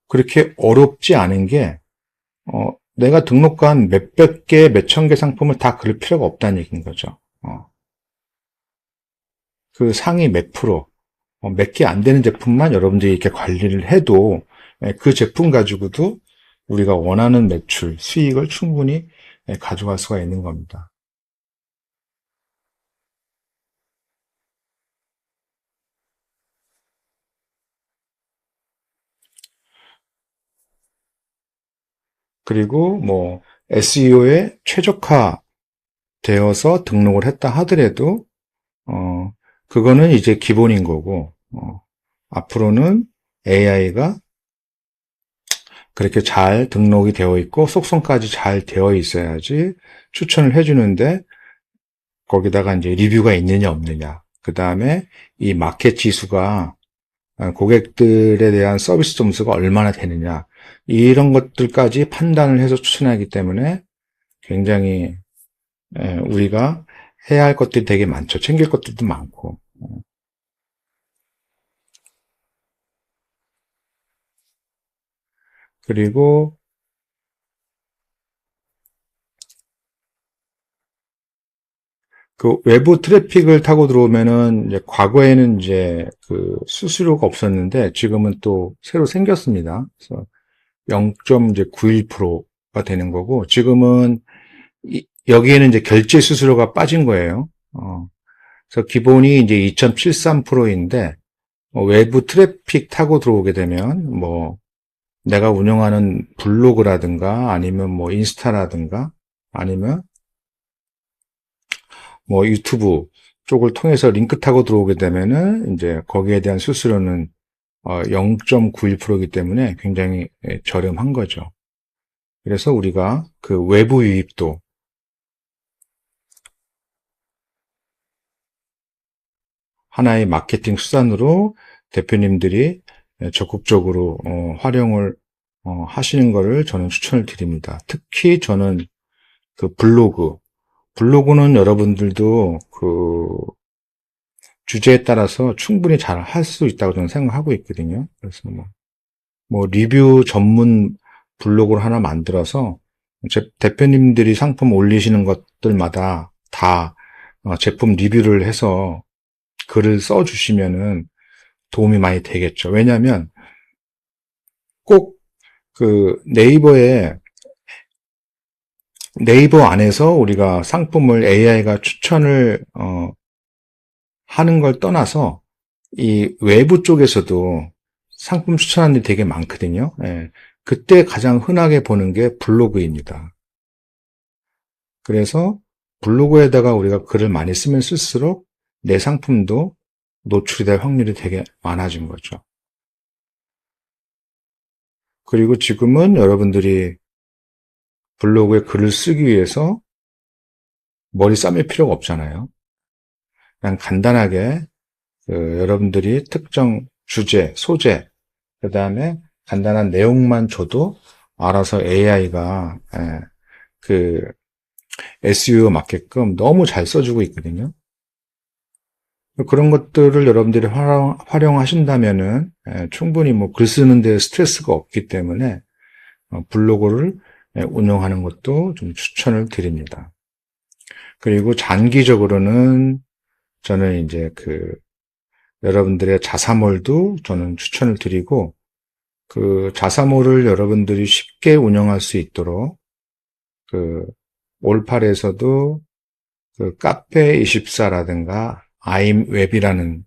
그렇게 어렵지 않은 게 내가 등록한 몇백 개, 몇천 개 상품을 다 그릴 필요가 없다는 얘기인 거죠. 그 상위 몇 프로, 몇 개 안 되는 제품만 여러분들이 이렇게 관리를 해도 그 제품 가지고도 우리가 원하는 매출, 수익을 충분히 가져갈 수가 있는 겁니다. 그리고 뭐 SEO에 최적화 되어서 등록을 했다 하더라도 그거는 이제 기본인 거고 앞으로는 AI가 그렇게 잘 등록이 되어 있고 속성까지 잘 되어 있어야지 추천을 해주는데 거기다가 이제 리뷰가 있느냐 없느냐 그 다음에 이 마켓 지수가 고객들에 대한 서비스 점수가 얼마나 되느냐, 이런 것들까지 판단을 해서 추천하기 때문에 굉장히 우리가 해야 할 것들이 되게 많죠. 챙길 것들도 많고. 그리고 그 외부 트래픽을 타고 들어오면은 이제 과거에는 이제 그 수수료가 없었는데 지금은 또 새로 생겼습니다. 그래서 0.91%가 되는 거고, 지금은 여기에는 이제 결제 수수료가 빠진 거예요. 그래서 기본이 이제 2.73%인데 외부 트래픽 타고 들어오게 되면 뭐 내가 운영하는 블로그라든가 아니면 뭐 인스타라든가 아니면 뭐 유튜브 쪽을 통해서 링크 타고 들어오게 되면은 이제 거기에 대한 수수료는 0.91%이기 때문에 굉장히 저렴한 거죠. 그래서 우리가 그 외부 유입도 하나의 마케팅 수단으로 대표님들이 적극적으로 활용을 하시는 것을 저는 추천을 드립니다. 특히 저는 그 블로그는 여러분들도 그 주제에 따라서 충분히 잘 할 수 있다고 저는 생각하고 있거든요. 그래서 뭐 리뷰 전문 블로그를 하나 만들어서 제 대표님들이 상품 올리시는 것들마다 다 제품 리뷰를 해서 글을 써주시면은 도움이 많이 되겠죠. 왜냐하면 꼭 그 네이버 안에서 우리가 상품을 AI가 추천을 하는 걸 떠나서 이 외부 쪽에서도 상품 추천하는 일이 되게 많거든요. 예. 그때 가장 흔하게 보는 게 블로그입니다. 그래서 블로그에다가 우리가 글을 많이 쓰면 쓸수록 내 상품도 노출이 될 확률이 되게 많아진 거죠. 그리고 지금은 여러분들이 블로그에 글을 쓰기 위해서 머리 싸맬 필요가 없잖아요. 그냥 간단하게 여러분들이 특정 주제, 소재, 그 다음에 간단한 내용만 줘도 알아서 AI가 그 SEO에 맞게끔 너무 잘 써주고 있거든요. 그런 것들을 여러분들이 활용하신다면은 충분히 뭐 글 쓰는 데 스트레스가 없기 때문에 블로그를 운영하는 것도 좀 추천을 드립니다. 그리고 장기적으로는 저는 이제 그 여러분들의 자사몰도 저는 추천을 드리고, 그 자사몰을 여러분들이 쉽게 운영할 수 있도록 그 올팔에서도 그 카페24라든가 아임웹이라는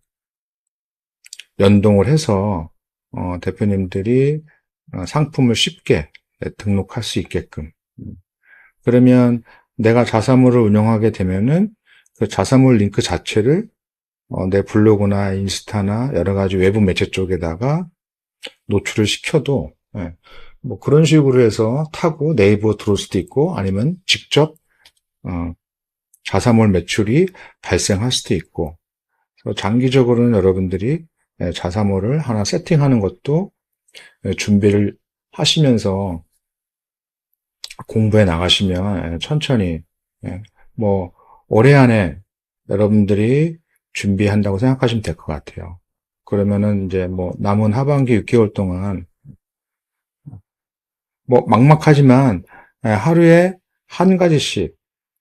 연동을 해서 대표님들이 상품을 쉽게 등록할 수 있게끔. 그러면 내가 자사몰을 운영하게 되면은 그 자사몰 링크 자체를 내 블로그나 인스타나 여러 가지 외부 매체 쪽에다가 노출을 시켜도 뭐 그런 식으로 해서 타고 네이버 들어올 수도 있고, 아니면 직접 자사몰 매출이 발생할 수도 있고, 장기적으로는 여러분들이 자사몰을 하나 세팅하는 것도 준비를 하시면서 공부해 나가시면 천천히 뭐 올해 안에 여러분들이 준비한다고 생각하시면 될 것 같아요. 그러면은 이제 뭐 남은 하반기 6개월 동안 뭐 막막하지만 하루에 한 가지씩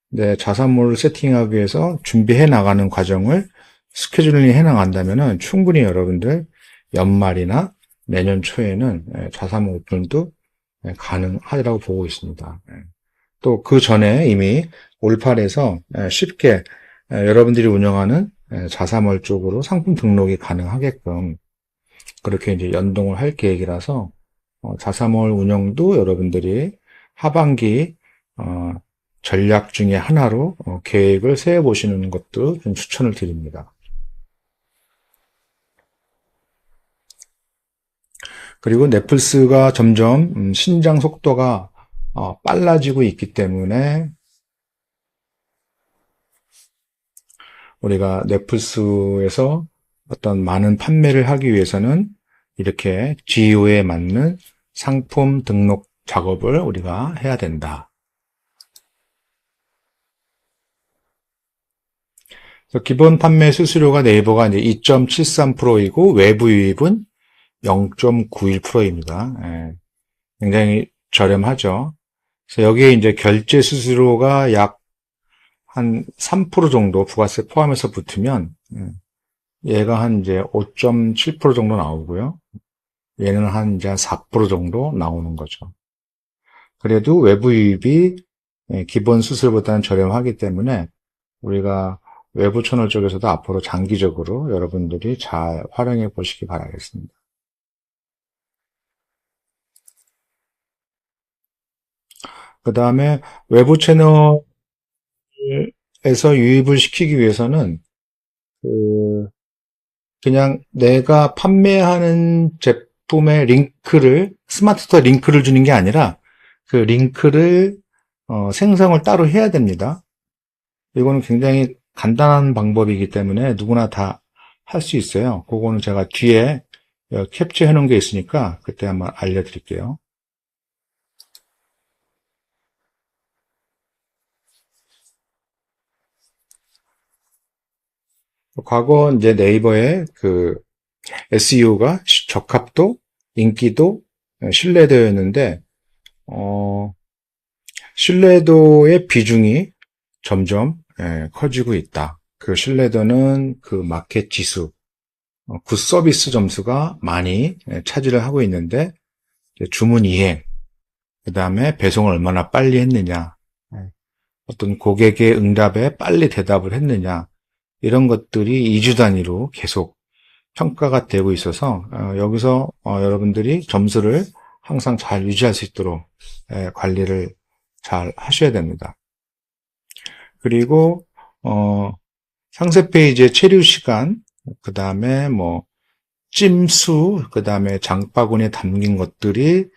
내 자산몰을 세팅하기 위해서 준비해 나가는 과정을 스케줄링 해 나간다면은 충분히 여러분들 연말이나 내년 초에는 자산몰 오픈도 가능하리라고 보고 있습니다. 또 그 전에 이미 올팔에서 쉽게 여러분들이 운영하는 자사몰 쪽으로 상품 등록이 가능하게끔 그렇게 이제 연동을 할 계획이라서 자사몰 운영도 여러분들이 하반기 전략 중에 하나로 계획을 세워 보시는 것도 좀 추천을 드립니다. 그리고 넷플릭스가 점점 신장 속도가 빨라지고 있기 때문에 우리가 넷플스에서 어떤 많은 판매를 하기 위해서는 이렇게 GEO에 맞는 상품 등록 작업을 우리가 해야 된다. 그래서 기본 판매 수수료가 네이버가 이제 2.73%이고 외부 유입은 0.91%입니다. 굉장히 저렴하죠. 그래서 여기에 이제 결제 수수료가 약 한 3% 정도 부가세 포함해서 붙으면 얘가 한 이제 5.7% 정도 나오고요. 얘는 한 이제 한 4% 정도 나오는 거죠. 그래도 외부 유입이 기본 수수료보다는 저렴하기 때문에 우리가 외부 채널 쪽에서도 앞으로 장기적으로 여러분들이 잘 활용해 보시기 바라겠습니다. 그 다음에 외부 채널에서 유입을 시키기 위해서는 그냥 내가 판매하는 제품의 링크를 스마트 스토어 링크를 주는 게 아니라 그 링크를 생성을 따로 해야 됩니다. 이거는 굉장히 간단한 방법이기 때문에 누구나 다 할 수 있어요. 그거는 제가 뒤에 캡처해 놓은 게 있으니까 그때 한번 알려드릴게요. 과거 이제 네이버의 그 SEO가 적합도, 인기도, 신뢰도였는데 신뢰도의 비중이 점점 커지고 있다. 그 신뢰도는 그 마켓 지수, 굿 서비스 점수가 많이 차지를 하고 있는데 주문 이행, 그 다음에 배송을 얼마나 빨리 했느냐, 어떤 고객의 응답에 빨리 대답을 했느냐, 이런 것들이 2주 단위로 계속 평가가 되고 있어서 여기서 여러분들이 점수를 항상 잘 유지할 수 있도록 관리를 잘 하셔야 됩니다. 그리고 상세 페이지의 체류 시간, 그 다음에 뭐 찜수, 그 다음에 장바구니에 담긴 것들이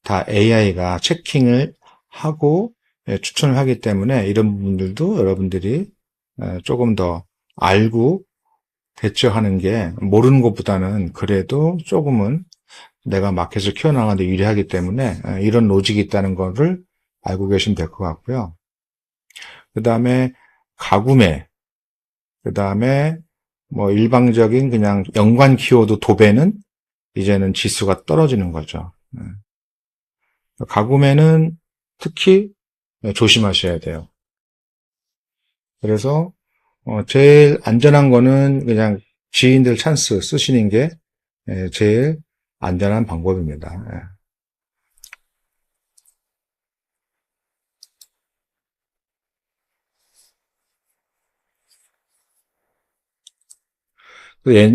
다 AI가 체킹을 하고 추천을 하기 때문에 이런 부분들도 여러분들이 조금 더 알고 대처하는 게 모르는 것보다는 그래도 조금은 내가 마켓을 키워나가는데 유리하기 때문에 이런 로직이 있다는 거를 알고 계시면 될 것 같고요. 그 다음에 가구매, 그 다음에 뭐 일방적인 그냥 연관 키워드 도배는 이제는 지수가 떨어지는 거죠. 가구매는 특히 조심하셔야 돼요. 그래서 제일 안전한 거는 그냥 지인들 찬스 쓰시는 게 제일 안전한 방법입니다.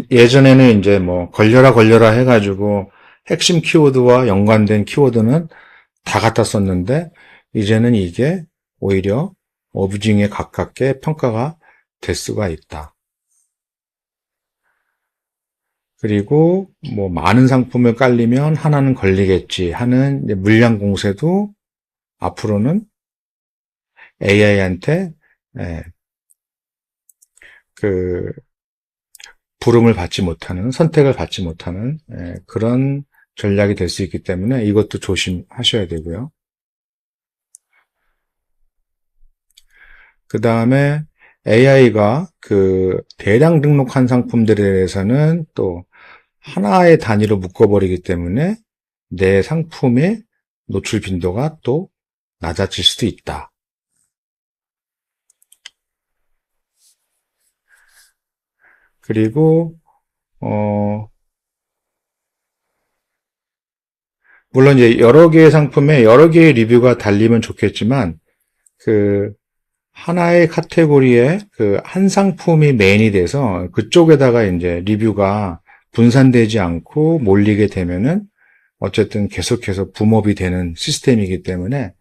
예전에는 이제 뭐 걸려라 해가지고 핵심 키워드와 연관된 키워드는 다 갖다 썼는데 이제는 이게 오히려 어뷰징에 가깝게 평가가 될 수가 있다. 그리고 뭐 많은 상품을 깔리면 하나는 걸리겠지 하는 물량 공세도 앞으로는 AI한테 그 부름을 받지 못하는, 선택을 받지 못하는 그런 전략이 될 수 있기 때문에 이것도 조심하셔야 되고요. 그 다음에 AI가 그 대량 등록한 상품들에 대해서는 또 하나의 단위로 묶어버리기 때문에 내 상품의 노출 빈도가 또 낮아질 수도 있다. 그리고 물론 이제 여러 개의 상품에 여러 개의 리뷰가 달리면 좋겠지만 그 하나의 카테고리에 그 한 상품이 메인이 돼서 그쪽에다가 이제 리뷰가 분산되지 않고 몰리게 되면은 어쨌든 계속해서 붐업이 되는 시스템이기 때문에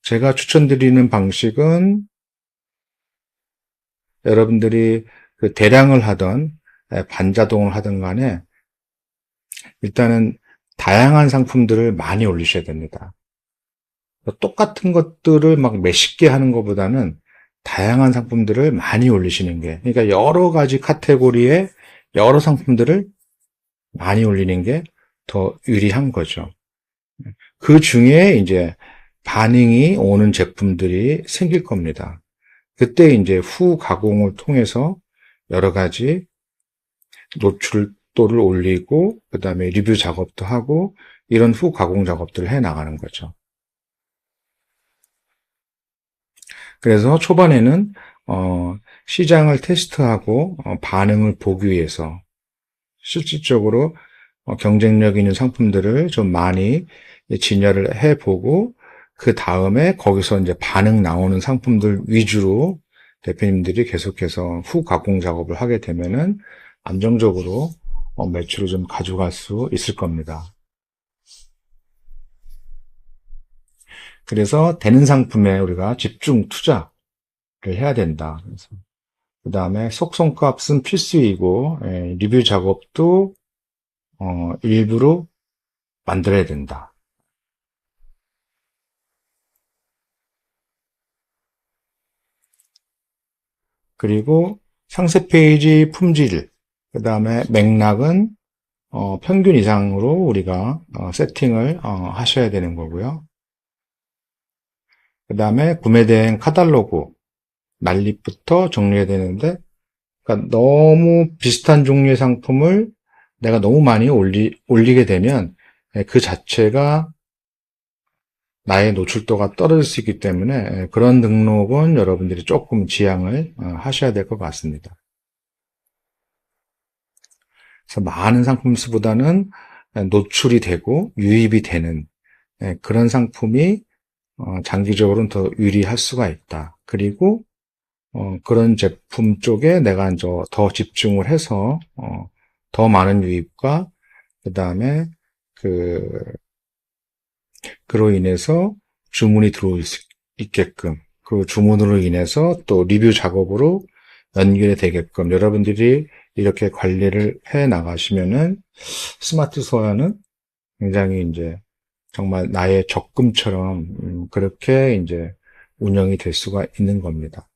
제가 추천드리는 방식은 여러분들이 그 대량을 하던 반자동을 하든 간에 일단은 다양한 상품들을 많이 올리셔야 됩니다. 똑같은 것들을 막 몇십 개 하는 것보다는 다양한 상품들을 많이 올리시는 게, 그러니까 여러 가지 카테고리의 여러 상품들을 많이 올리는 게 더 유리한 거죠. 그 중에 이제 반응이 오는 제품들이 생길 겁니다. 그때 이제 후 가공을 통해서 여러 가지 노출도를 올리고, 그 다음에 리뷰 작업도 하고, 이런 후 가공 작업들을 해 나가는 거죠. 그래서 초반에는 시장을 테스트하고 반응을 보기 위해서 실질적으로 경쟁력 있는 상품들을 좀 많이 진열을 해보고, 그 다음에 거기서 이제 반응 나오는 상품들 위주로 대표님들이 계속해서 후 가공 작업을 하게 되면은 안정적으로 매출을 좀 가져갈 수 있을 겁니다. 그래서 되는 상품에 우리가 집중 투자를 해야 된다. 그 다음에 속성값은 필수이고, 리뷰 작업도 일부러 만들어야 된다. 그리고 상세 페이지 품질, 그 다음에 맥락은 평균 이상으로 우리가 세팅을 하셔야 되는 거고요. 그 다음에 구매된 카탈로그 난립부터 정리해야 되는데, 그러니까 너무 비슷한 종류의 상품을 내가 너무 많이 올리게 되면 그 자체가 나의 노출도가 떨어질 수 있기 때문에 그런 등록은 여러분들이 조금 지양을 하셔야 될 것 같습니다. 그래서 많은 상품 수보다는 노출이 되고 유입이 되는 그런 상품이 장기적으로는 더 유리할 수가 있다. 그리고 그런 제품 쪽에 내가 이제 더 집중을 해서 더 많은 유입과 그 다음에 그로 인해서 주문이 들어올 수 있게끔, 그 주문으로 인해서 또 리뷰 작업으로 연결이 되게끔 여러분들이 이렇게 관리를 해 나가시면은 스마트 소야는 굉장히 이제 정말 나의 적금처럼 그렇게 이제 운영이 될 수가 있는 겁니다.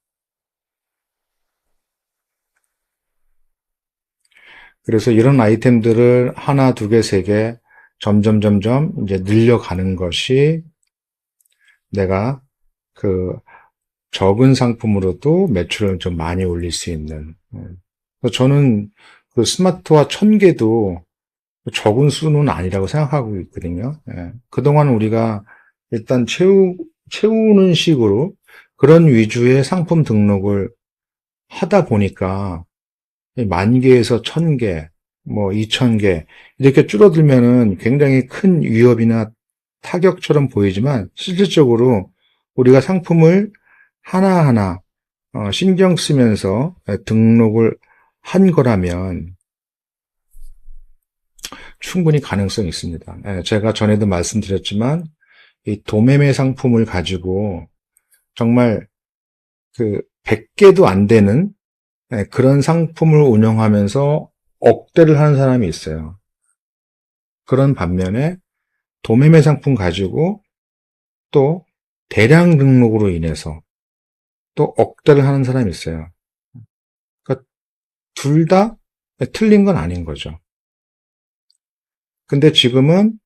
그래서 이런 아이템들을 하나, 두 개, 세 개 점점 이제 늘려가는 것이 내가 그 적은 상품으로도 매출을 좀 많이 올릴 수 있는. 저는 그 스마트와 1000개도 적은 수는 아니라고 생각하고 있거든요. 그동안 우리가 일단 채우는 식으로 그런 위주의 상품 등록을 하다 보니까 10,000개에서 1000개, 뭐 2000개 이렇게 줄어들면은 굉장히 큰 위협이나 타격처럼 보이지만 실질적으로 우리가 상품을 하나하나 신경 쓰면서 등록을 한 거라면 충분히 가능성이 있습니다. 제가 전에도 말씀드렸지만 이 도매매 상품을 가지고 정말 그 100개도 안 되는 그런 상품을 운영하면서 억대를 하는 사람이 있어요. 그런 반면에 도매매 상품 가지고 또 대량 등록으로 인해서 또 억대를 하는 사람이 있어요. 그러니까 둘 다 틀린 건 아닌 거죠. 근데 지금은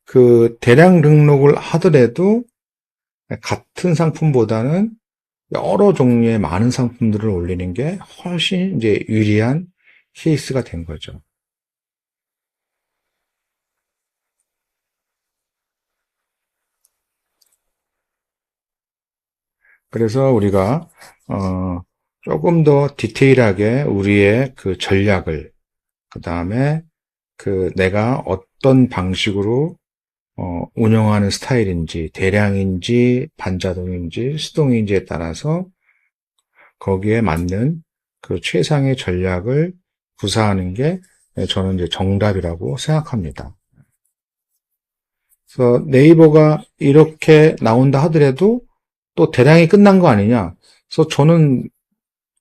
그 대량 등록을 하더라도 같은 상품보다는 여러 종류의 많은 상품들을 올리는 게 훨씬 이제 유리한 케이스가 된 거죠. 그래서 우리가 조금 더 디테일하게 우리의 그 전략을, 그 다음에 그 내가 어떤 방식으로 운영하는 스타일인지, 대량인지, 반자동인지, 수동인지에 따라서 거기에 맞는 그 최상의 전략을 구사하는 게 저는 이제 정답이라고 생각합니다. 그래서 네이버가 이렇게 나온다 하더라도 또 대량이 끝난 거 아니냐? 그래서 저는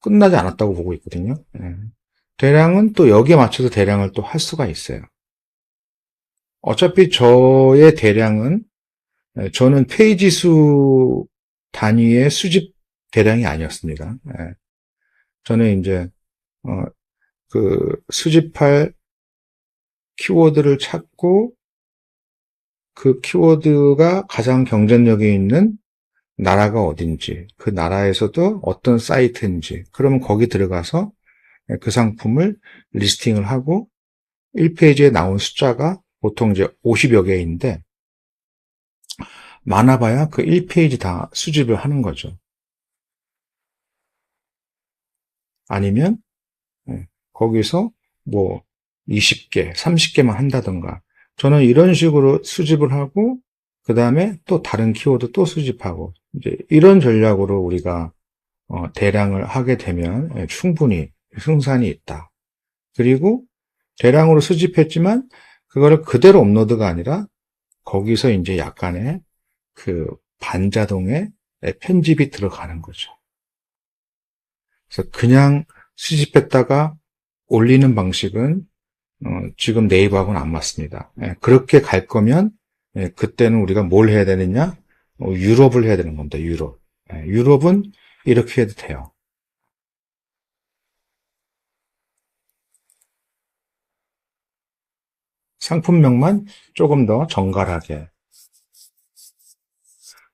끝나지 않았다고 보고 있거든요. 대량은 또 여기에 맞춰서 대량을 또 할 수가 있어요. 어차피 저의 대량은 저는 페이지 수 단위의 수집 대량이 아니었습니다. 예. 저는 이제 그 수집할 키워드를 찾고 그 키워드가 가장 경쟁력이 있는 나라가 어딘지, 그 나라에서도 어떤 사이트인지, 그러면 거기 들어가서 그 상품을 리스팅을 하고 1페이지에 나온 숫자가 보통 이제 50여 개인데 많아봐야 그 1페이지 다 수집을 하는 거죠. 아니면 거기서 뭐 20개, 30개만 한다던가. 저는 이런 식으로 수집을 하고 그 다음에 또 다른 키워드 또 수집하고 이제 이런 전략으로 우리가 대량을 하게 되면 충분히 승산이 있다. 그리고 대량으로 수집했지만 그거를 그대로 업로드가 아니라 거기서 이제 약간의 그 반자동의 편집이 들어가는 거죠. 그래서 그냥 수집했다가 올리는 방식은 지금 네이버하고는 안 맞습니다. 그렇게 갈 거면 그때는 우리가 뭘 해야 되느냐? 유럽을 해야 되는 겁니다. 유럽. 유럽은 이렇게 해도 돼요. 상품명만 조금 더 정갈하게.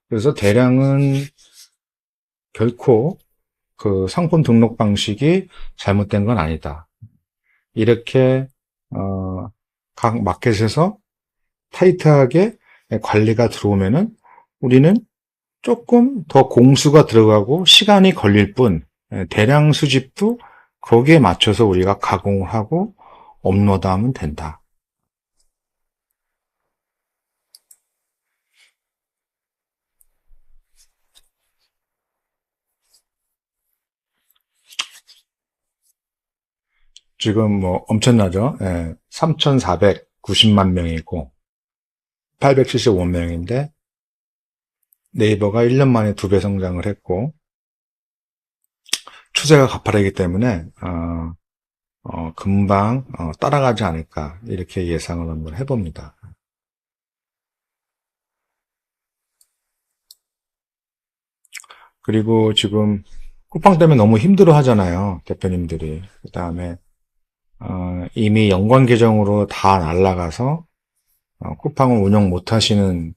그래서 대량은 결코 그 상품 등록 방식이 잘못된 건 아니다. 이렇게 각 마켓에서 타이트하게 관리가 들어오면은 우리는 조금 더 공수가 들어가고 시간이 걸릴 뿐 대량 수집도 거기에 맞춰서 우리가 가공을 하고 업로드하면 된다. 지금 뭐 엄청나죠? 3,490만 명이고 875명인데 네이버가 1년 만에 2배 성장을 했고 추세가 가파르기 때문에 금방 따라가지 않을까 이렇게 예상을 한번 해봅니다. 그리고 지금 쿠팡 때문에 너무 힘들어 하잖아요. 대표님들이. 그 다음에 이미 연관 계정으로 다 날라가서 쿠팡을 운영 못 하시는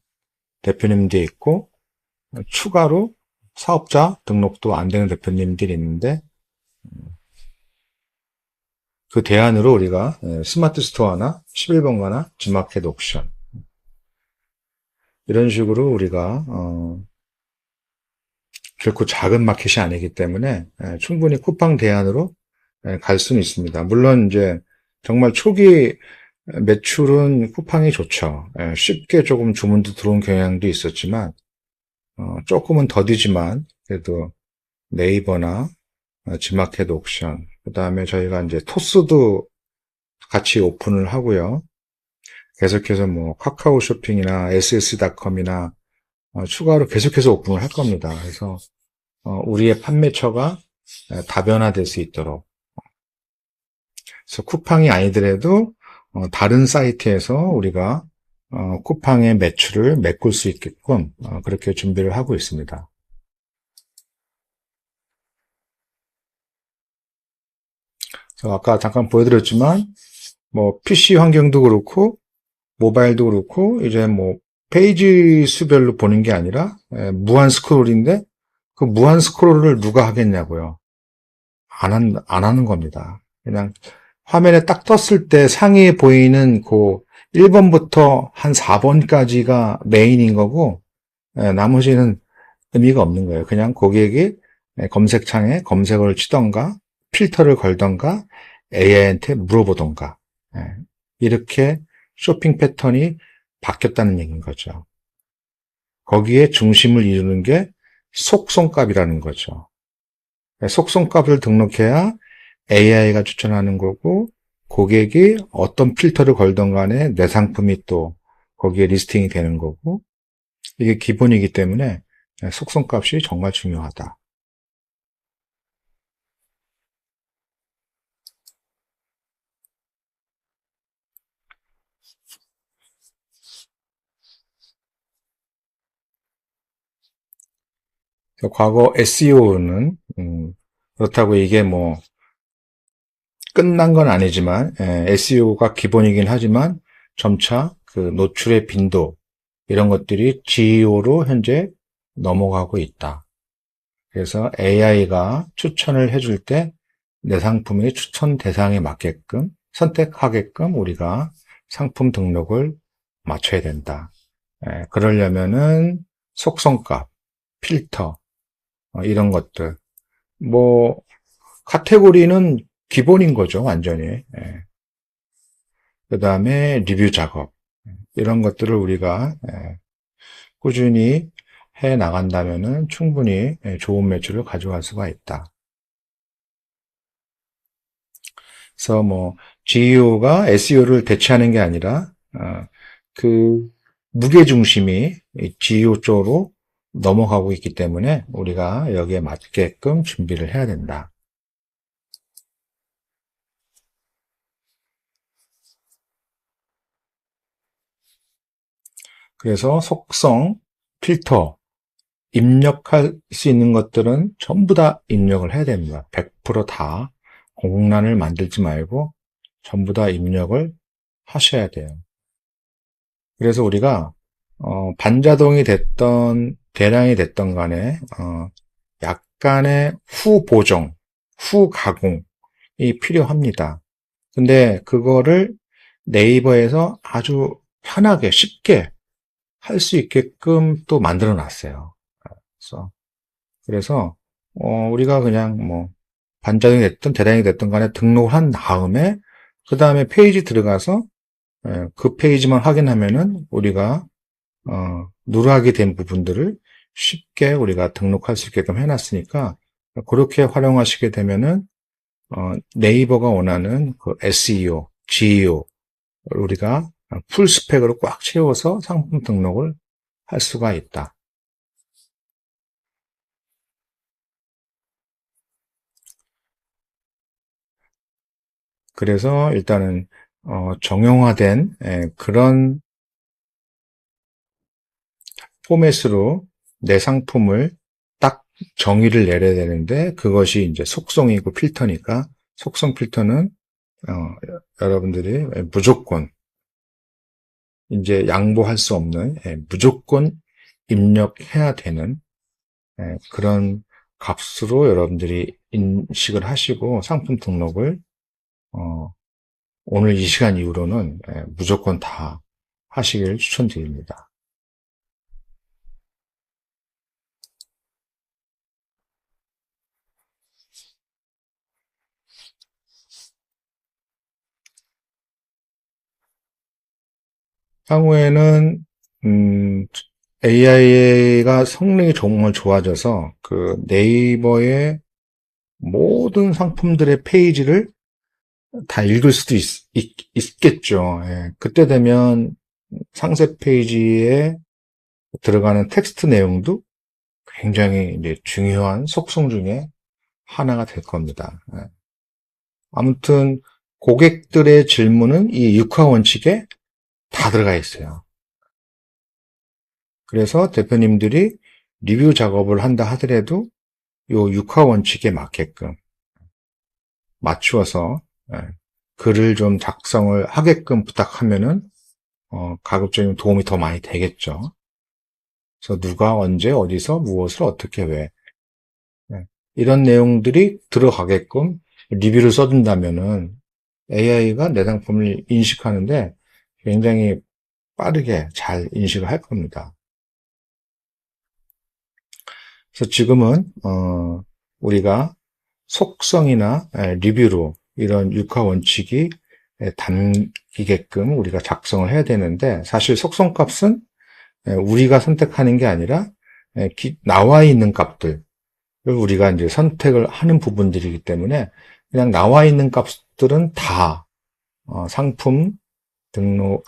대표님들이 있고 추가로 사업자 등록도 안 되는 대표님들이 있는데 그 대안으로 우리가 스마트 스토어나 11번가나 G마켓 옥션 이런 식으로 우리가 결코 작은 마켓이 아니기 때문에 충분히 쿠팡 대안으로 갈 수는 있습니다. 물론 이제 정말 초기 매출은 쿠팡이 좋죠. 쉽게 조금 주문도 들어온 경향도 있었지만 조금은 더디지만 그래도 네이버나 G마켓 옥션 그다음에 저희가 이제 토스도 같이 오픈을 하고요. 계속해서 뭐 카카오 쇼핑이나 ss닷컴이나 추가로 계속해서 오픈을 할 겁니다. 그래서 우리의 판매처가 다변화될 수 있도록 그래서 쿠팡이 아니더라도 다른 사이트에서 우리가 쿠팡의 매출을 메꿀 수 있게끔 그렇게 준비를 하고 있습니다. 그래서 아까 잠깐 보여드렸지만 뭐 PC 환경도 그렇고 모바일도 그렇고 이제 뭐 페이지 수별로 보는 게 아니라 무한 스크롤인데 그 무한 스크롤을 누가 하겠냐고요. 안 하는 겁니다. 그냥 화면에 딱 떴을 때 상위에 보이는 그 1번부터 한 4번까지가 메인인 거고 나머지는 의미가 없는 거예요. 그냥 고객이 검색창에 검색어를 치던가 필터를 걸던가 AI한테 물어보던가 이렇게 쇼핑 패턴이 바뀌었다는 얘기인 거죠. 거기에 중심을 이루는 게 속성값이라는 거죠. 속성값을 등록해야 AI가 추천하는 거고 고객이 어떤 필터를 걸던 간에 내 상품이 또 거기에 리스팅이 되는 거고 이게 기본이기 때문에 속성값이 정말 중요하다. 과거 SEO는 그렇다고 이게 뭐 끝난 건 아니지만 SEO가 기본이긴 하지만 점차 그 노출의 빈도 이런 것들이 GEO로 현재 넘어가고 있다. 그래서 AI가 추천을 해줄 때 내 상품의 추천 대상에 맞게끔 선택하게끔 우리가 상품 등록을 맞춰야 된다. 그러려면은 속성값, 필터 이런 것들 뭐 카테고리는 기본인 거죠, 완전히. 그 다음에 리뷰 작업 이런 것들을 우리가 꾸준히 해 나간다면은 충분히 좋은 매출을 가져갈 수가 있다. 그래서 뭐 GEO가 SEO를 대체하는 게 아니라 그 무게 중심이 GEO 쪽으로 넘어가고 있기 때문에 우리가 여기에 맞게끔 준비를 해야 된다. 그래서 속성, 필터, 입력할 수 있는 것들은 전부 다 입력을 해야 됩니다. 100%다 공란을 만들지 말고 전부 다 입력을 하셔야 돼요. 그래서 우리가 반자동이 됐던 대량이 됐던 간에 약간의 후보정, 후가공이 필요합니다. 근데 그거를 네이버에서 아주 편하게 쉽게 할 수 있게끔 또 만들어 놨어요. 그래서 우리가 그냥 뭐 반자동이 됐든 대량이 됐든 간에 등록을 한 다음에 그 다음에 페이지 들어가서 그 페이지만 확인하면은 우리가 누락이 된 부분들을 쉽게 우리가 등록할 수 있게끔 해놨으니까 그렇게 활용하시게 되면은 네이버가 원하는 그 SEO, GEO 우리가 풀 스펙으로 꽉 채워서 상품 등록을 할 수가 있다. 그래서 일단은 정형화된 그런 포맷으로 내 상품을 딱 정의를 내려야 되는데 그것이 이제 속성이고 필터니까 속성 필터는 여러분들이 무조건 이제 양보할 수 없는 무조건 입력해야 되는 그런 값으로 여러분들이 인식을 하시고 상품 등록을 오늘 이 시간 이후로는 무조건 다 하시길 추천드립니다. 향후에는 AI가 성능이 정말 좋아져서 그 네이버의 모든 상품들의 페이지를 다 읽을 수도 있겠죠. 그때 되면 상세 페이지에 들어가는 텍스트 내용도 굉장히 이제 중요한 속성 중에 하나가 될 겁니다. 아무튼 고객들의 질문은 이 6화 원칙에 다 들어가 있어요. 그래서 대표님들이 리뷰 작업을 한다 하더라도 요 6화 원칙에 맞게끔 맞추어서 글을 좀 작성을 하게끔 부탁하면은 가급적이면 도움이 더 많이 되겠죠. 그래서 누가 언제 어디서 무엇을 어떻게 왜 이런 내용들이 들어가게끔 리뷰를 써준다면은 AI가 내 상품을 인식하는데 굉장히 빠르게 잘 인식을 할 겁니다. 그래서 지금은 우리가 속성이나 리뷰로 이런 육하 원칙이 담기게끔 우리가 작성을 해야 되는데 사실 속성값은 우리가 선택하는 게 아니라 나와 있는 값들을 우리가 이제 선택을 하는 부분들이기 때문에 그냥 나와 있는 값들은 다 상품 등록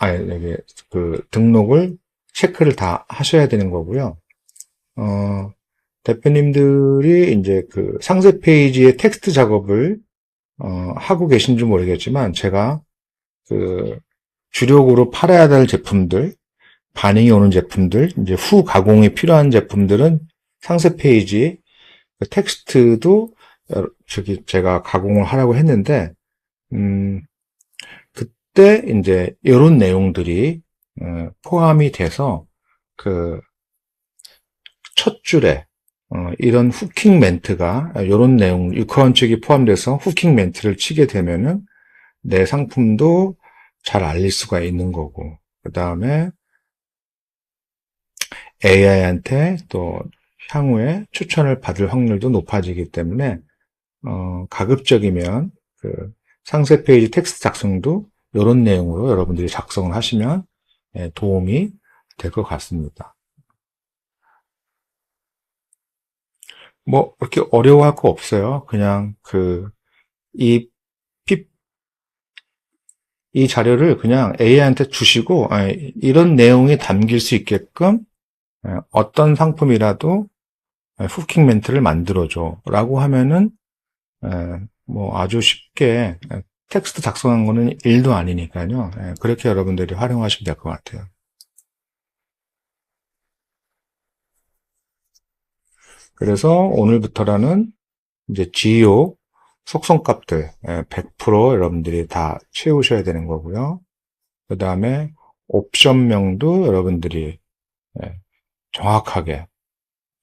등록을 체크를 다 하셔야 되는 거고요. 대표님들이 이제 그 상세 페이지의 텍스트 작업을 하고 계신지 모르겠지만 제가 그 주력으로 팔아야 될 제품들, 반응이 오는 제품들, 이제 후 가공이 필요한 제품들은 상세 페이지 그 텍스트도 제가 가공을 하라고 했는데, 그때 이제 이런 내용들이 포함이 돼서 그 첫 줄에 이런 후킹 멘트가 이런 내용, 유커원칙이 포함돼서 후킹 멘트를 치게 되면은 내 상품도 잘 알릴 수가 있는 거고, 그 다음에 AI한테 또 향후에 추천을 받을 확률도 높아지기 때문에 가급적이면 그 상세 페이지 텍스트 작성도 이런 내용으로 여러분들이 작성을 하시면 도움이 될 것 같습니다. 뭐 그렇게 어려워할 거 없어요. 그냥 이 이 자료를 그냥 AI한테 주시고 이런 내용이 담길 수 있게끔 어떤 상품이라도 후킹 멘트를 만들어줘 라고 하면은 뭐 아주 쉽게 텍스트 작성한 거는 일도 아니니까요. 그렇게 여러분들이 활용하시면 될 것 같아요. 그래서 오늘부터라는 이제 GEO 속성값들 100% 여러분들이 다 채우셔야 되는 거고요. 그 다음에 옵션명도 여러분들이 정확하게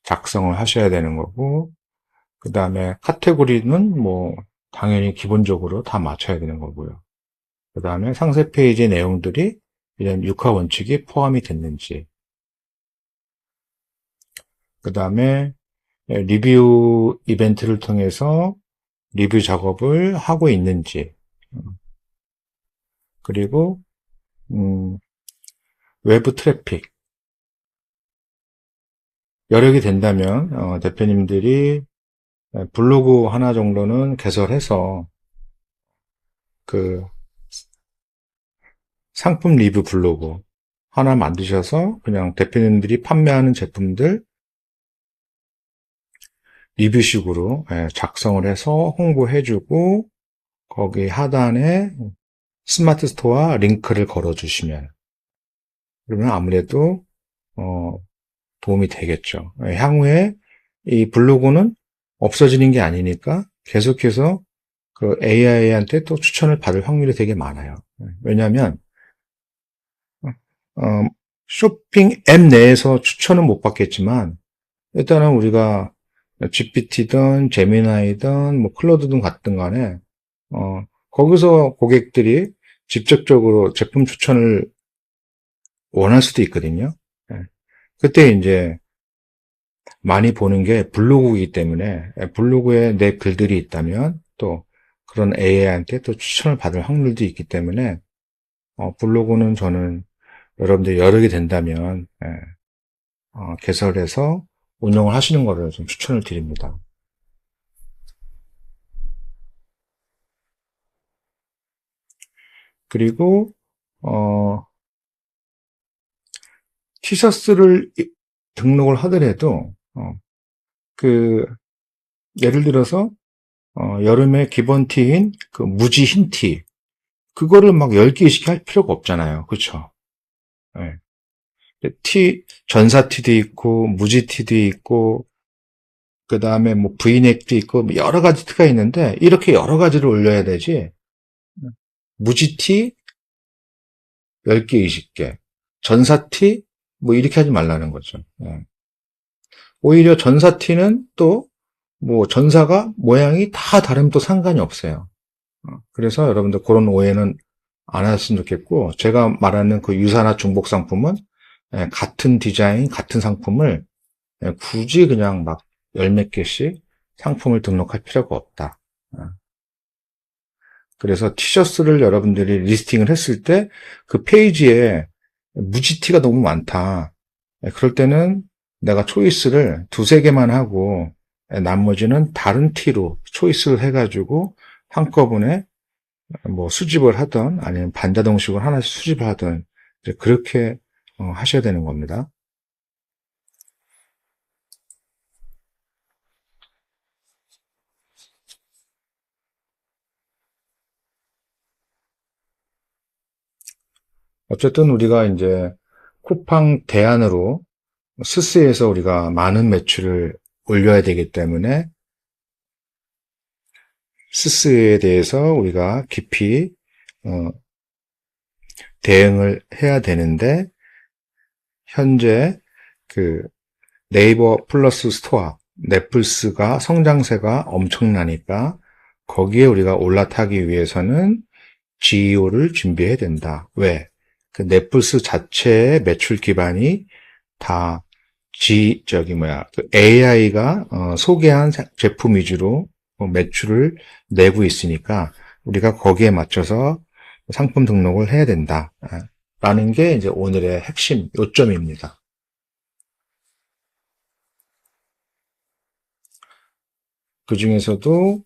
작성을 하셔야 되는 거고, 그 다음에 카테고리는 뭐 당연히 기본적으로 다 맞춰야 되는 거고요. 그 다음에 상세 페이지 내용들이 이런 육하 원칙이 포함이 됐는지, 그 다음에 리뷰 이벤트를 통해서 리뷰 작업을 하고 있는지, 그리고 외부 트래픽 여력이 된다면 대표님들이 블로그 하나 정도는 개설해서 그 상품 리뷰 블로그 하나 만드셔서 그냥 대표님들이 판매하는 제품들 리뷰식으로 작성을 해서 홍보해주고 거기 하단에 스마트 스토어 링크를 걸어주시면 그러면 아무래도 도움이 되겠죠. 향후에 이 블로그는 없어지는 게 아니니까 계속해서 그 AI한테 또 추천을 받을 확률이 되게 많아요. 왜냐하면 쇼핑 앱 내에서 추천은 못 받겠지만 일단은 우리가 GPT든 제미나이든 뭐 클로드든 같든 간에 거기서 고객들이 직접적으로 제품 추천을 원할 수도 있거든요. 그때 이제 많이 보는 게 블로그이기 때문에 블로그에 내 글들이 있다면 또 그런 AI한테 또 추천을 받을 확률도 있기 때문에 블로그는 저는 여러분들이 여력이 된다면 개설해서 운영을 하시는 거를 좀 추천을 드립니다. 그리고 티셔츠를 등록을 하더라도 예를 들어서 여름에 기본 티인 그 무지 흰 티, 그거를 막 10개, 20개 할 필요가 없잖아요. 그렇죠? 네. 전사 티도 있고 무지 티도 있고 그 다음에 뭐 브이넥도 있고 뭐 여러 가지 티가 있는데 이렇게 여러 가지를 올려야 되지. 무지 티 10개, 20개, 전사 티 뭐 이렇게 하지 말라는 거죠. 네. 오히려 전사 티는 또 뭐 전사가 모양이 다 다르면 또 상관이 없어요. 그래서 여러분들 그런 오해는 안 하셨으면 좋겠고, 제가 말하는 그 유사나 중복 상품은 같은 디자인, 같은 상품을 굳이 그냥 막 열 몇 개씩 상품을 등록할 필요가 없다. 그래서 티셔츠를 여러분들이 리스팅을 했을 때 그 페이지에 무지티가 너무 많다. 그럴 때는 내가 초이스를 두세 개만 하고 나머지는 다른 티로 초이스를 해가지고 한꺼번에 뭐 수집을 하든 아니면 반자동식으로 하나씩 수집을 하든 그렇게 하셔야 되는 겁니다. 어쨌든 우리가 이제 쿠팡 대안으로 스스에서 우리가 많은 매출을 올려야 되기 때문에 스스에 대해서 우리가 깊이 대응을 해야 되는데, 현재 그 네이버 플러스 스토어, 넷플스가 성장세가 엄청나니까 거기에 우리가 올라타기 위해서는 GEO를 준비해야 된다. 왜? 그 넷플스 자체의 매출 기반이 다 AI가 소개한 제품 위주로 매출을 내고 있으니까 우리가 거기에 맞춰서 상품 등록을 해야 된다. 라는 게 이제 오늘의 핵심 요점입니다. 그 중에서도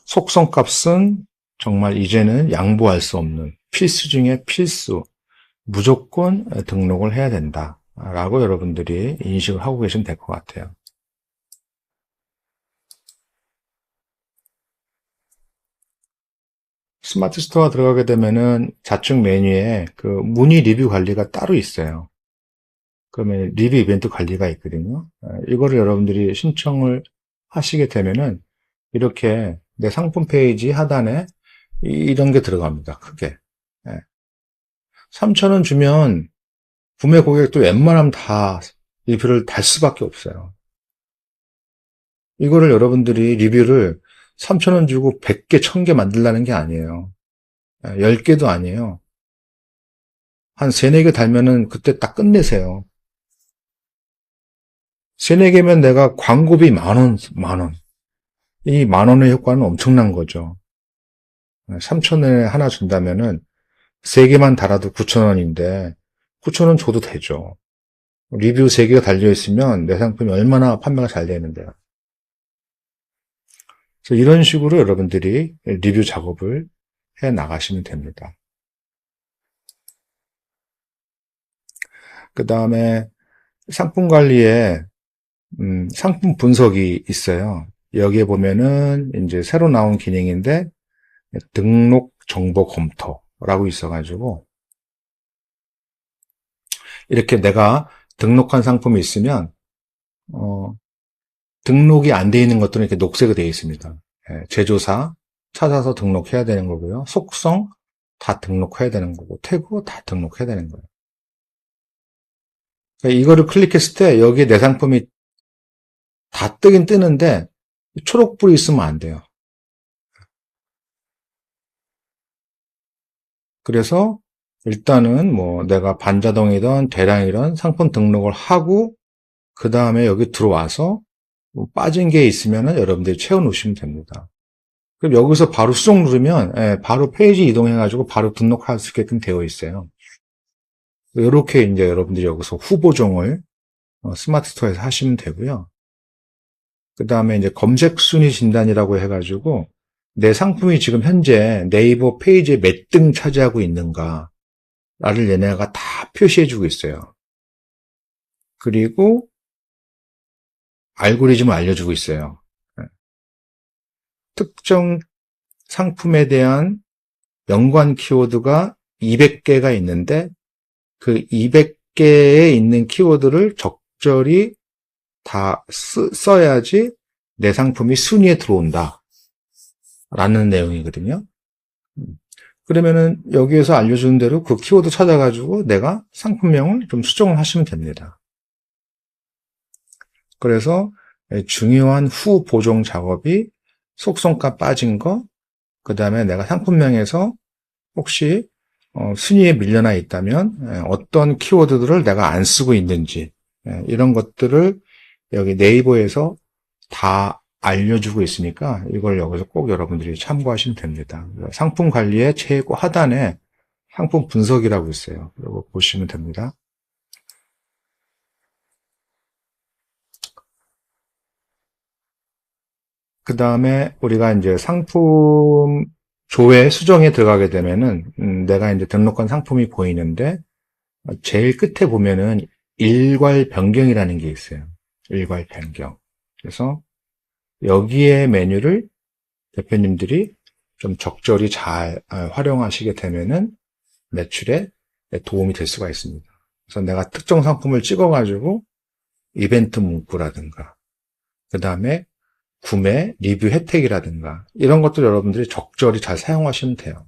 속성값은 정말 이제는 양보할 수 없는 필수 중에 필수, 무조건 등록을 해야 된다라고 여러분들이 인식을 하고 계시면 될 것 같아요. 스마트 스토어 들어가게 되면은 좌측 메뉴에 그 문의 리뷰 관리가 따로 있어요. 그러면 리뷰 이벤트 관리가 있거든요. 이거를 여러분들이 신청을 하시게 되면은 이렇게 내 상품 페이지 하단에 이런 게 들어갑니다. 크게. 3,000원 주면 구매 고객도 웬만하면 다 리뷰를 달 수밖에 없어요. 이거를 여러분들이 리뷰를 3,000원 주고 100개, 1000개 만들라는 게 아니에요. 10개도 아니에요. 한 3, 4개 달면은 그때 딱 끝내세요. 3, 4개면 내가 광고비 만원. 이 만원의 효과는 엄청난 거죠. 3,000원에 하나 준다면은 3개만 달아도 9,000원인데 9,000원 줘도 되죠. 리뷰 3개가 달려있으면 내 상품이 얼마나 판매가 잘 되는데요. 그래서 이런 식으로 여러분들이 리뷰 작업을 해 나가시면 됩니다. 그 다음에 상품 관리에 상품 분석이 있어요. 여기에 보면은 이제 새로 나온 기능인데 등록 정보 검토라고 있어가지고 이렇게 내가 등록한 상품이 있으면 등록이 안 돼 있는 것들은 이렇게 녹색으로 되어 있습니다. 제조사 찾아서 등록해야 되는 거고요. 속성 다 등록해야 되는 거고 태그 다 등록해야 되는 거예요. 그러니까 이거를 클릭했을 때 여기에 내 상품이 다 뜨긴 뜨는데 초록불이 있으면 안 돼요. 그래서 일단은 뭐 내가 반자동이든 대량이든 상품 등록을 하고 그 다음에 여기 들어와서 뭐 빠진 게 있으면은 여러분들이 채워 놓으시면 됩니다. 그럼 여기서 바로 수정 누르면 바로 페이지 이동해가지고 바로 등록할 수 있게끔 되어 있어요. 이렇게 이제 여러분들이 여기서 후보종을 스마트 스토어에서 하시면 되고요. 그 다음에 이제 검색 순위 진단이라고 해가지고 내 상품이 지금 현재 네이버 페이지에 몇 등 차지하고 있는가를 얘네가 다 표시해주고 있어요. 그리고 알고리즘을 알려주고 있어요. 특정 상품에 대한 연관 키워드가 200개가 있는데 그 200개에 있는 키워드를 적절히 다 써야지 내 상품이 순위에 들어온다 라는 내용이거든요. 그러면은 여기에서 알려주는 대로 그 키워드 찾아가지고 내가 상품명을 좀 수정을 하시면 됩니다. 그래서 중요한 후 보정 작업이 속성값 빠진 거, 그 다음에 내가 상품명에서 혹시 순위에 밀려나 있다면 어떤 키워드들을 내가 안 쓰고 있는지 이런 것들을 여기 네이버에서 다 알려주고 있으니까 이걸 여기서 꼭 여러분들이 참고하시면 됩니다. 상품 관리의 최고 하단에 상품 분석이라고 있어요. 이거 보시면 됩니다. 그 다음에 우리가 이제 상품 조회 수정에 들어가게 되면은 내가 이제 등록한 상품이 보이는데 제일 끝에 보면은 일괄 변경이라는 게 있어요. 일괄 변경. 그래서 여기에 메뉴를 대표님들이 좀 적절히 잘 활용하시게 되면은 매출에 도움이 될 수가 있습니다. 그래서 내가 특정 상품을 찍어가지고 이벤트 문구라든가, 그 다음에 구매, 리뷰 혜택이라든가, 이런 것들 여러분들이 적절히 잘 사용하시면 돼요.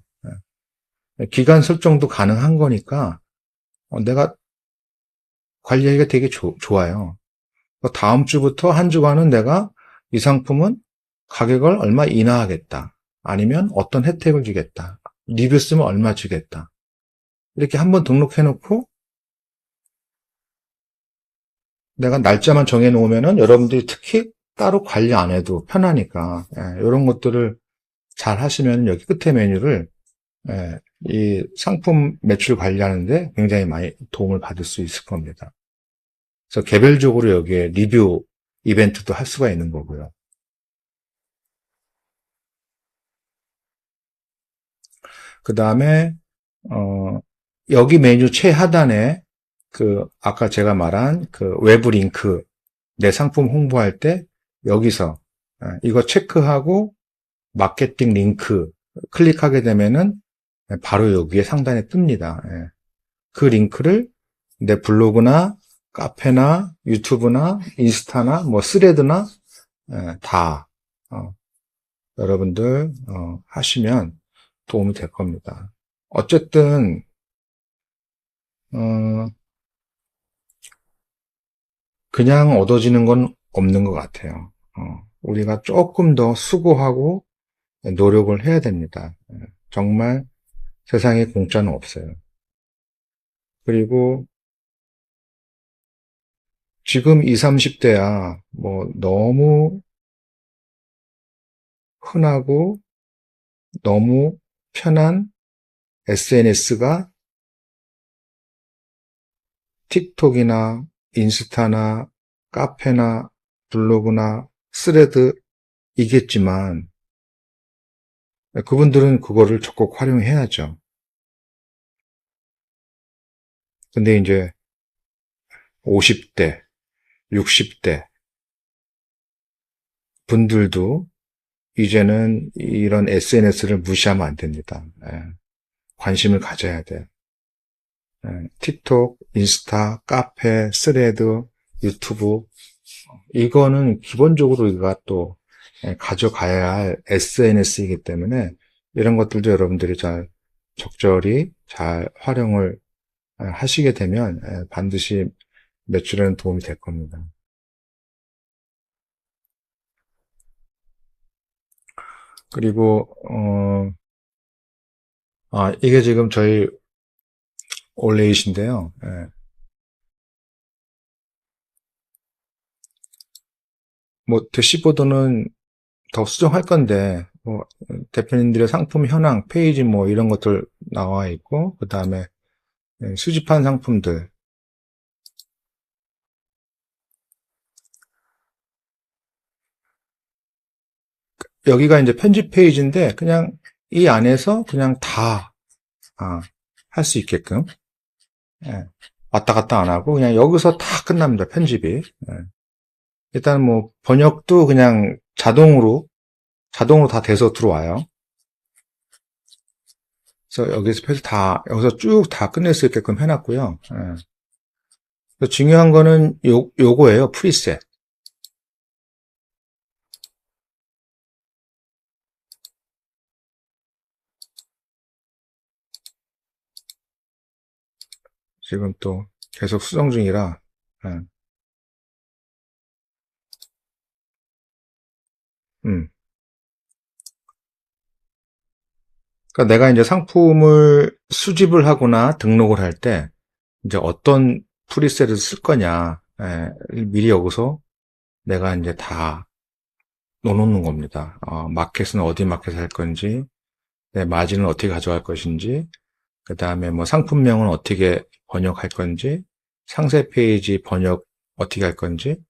기간 설정도 가능한 거니까, 내가 관리하기가 되게 좋아요. 다음 주부터 한 주간은 내가 이 상품은 가격을 얼마 인하하겠다. 아니면 어떤 혜택을 주겠다. 리뷰 쓰면 얼마 주겠다. 이렇게 한번 등록해 놓고 내가 날짜만 정해 놓으면은 여러분들이 특히 따로 관리 안 해도 편하니까, 이런 것들을 잘 하시면 여기 끝에 메뉴를, 이 상품 매출 관리하는데 굉장히 많이 도움을 받을 수 있을 겁니다. 그래서 개별적으로 여기에 리뷰 이벤트도 할 수가 있는 거고요. 그 다음에 여기 메뉴 최하단에 아까 제가 말한 그 외부 링크, 내 상품 홍보할 때 여기서 이거 체크하고 마케팅 링크 클릭하게 되면은 바로 여기에 상단에 뜹니다. 그 링크를 내 블로그나 카페나 유튜브나 인스타나 뭐 스레드나 다 여러분들 하시면 도움이 될 겁니다. 어쨌든 그냥 얻어지는 건 없는 것 같아요. 우리가 조금 더 수고하고 노력을 해야 됩니다. 정말 세상에 공짜는 없어요. 그리고 지금 20, 30대야 뭐 너무 흔하고 너무 편한 SNS가 틱톡이나 인스타나 카페나 블로그나 스레드이겠지만 그분들은 그거를 적극 활용해야죠. 근데 이제 50대, 60대 분들도 이제는 이런 SNS를 무시하면 안 됩니다. 관심을 가져야 돼요. 틱톡, 인스타, 카페, 스레드, 유튜브 이거는 기본적으로 우리가 또 가져가야 할 SNS이기 때문에 이런 것들도 여러분들이 잘 적절히 잘 활용을 하시게 되면 반드시 매출에는 도움이 될 겁니다. 그리고 이게 지금 저희 올레이신데요. 뭐 대시보드는 더 수정할 건데 뭐 대표님들의 상품 현황 페이지 뭐 이런 것들 나와 있고 그 다음에 수집한 상품들 여기가 이제 편집 페이지인데 그냥 이 안에서 그냥 다 할 수 있게끔 왔다 갔다 안 하고 그냥 여기서 다 끝납니다. 편집이. 일단 뭐 번역도 그냥 자동으로 다 돼서 들어와요. 그래서 여기서 쭉 다 끝낼 수 있게끔 해놨고요. 중요한 거는 요거예요. 프리셋. 지금 또 계속 수정 중이라. 그러니까 내가 이제 상품을 수집을 하거나 등록을 할 때 이제 어떤 프리셋을 쓸 거냐 미리 여기서 내가 이제 다 넣어놓는 겁니다. 마켓은 어디 마켓을 할 건지, 내 마진은 어떻게 가져갈 것인지, 그 다음에 뭐 상품명은 어떻게 번역할 건지, 상세 페이지 번역 어떻게 할 건지,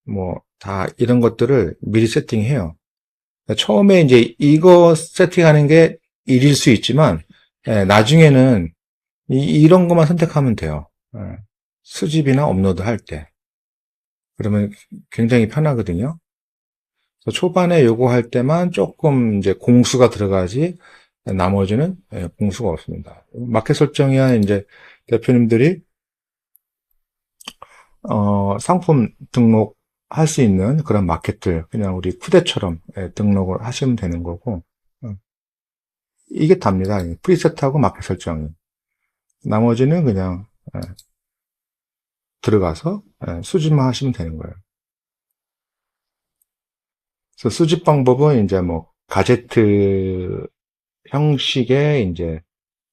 뭐 다 이런 것들을 미리 세팅해요. 처음에 이제 이거 세팅하는 게 일일 수 있지만 나중에는 이런 것만 선택하면 돼요. 수집이나 업로드 할 때. 그러면 굉장히 편하거든요. 그래서 초반에 요거 할 때만 조금 이제 공수가 들어가지 나머지는 공수가 없습니다. 마켓 설정이야 이제 대표님들이 상품 등록할 수 있는 그런 마켓들, 그냥 우리 쿠데처럼 등록을 하시면 되는 거고, 어, 이게 답니다. 프리셋하고 마켓 설정이. 나머지는 그냥 들어가서 수집만 하시면 되는 거예요. 그래서 수집 방법은 이제 뭐 가제트 형식의 이제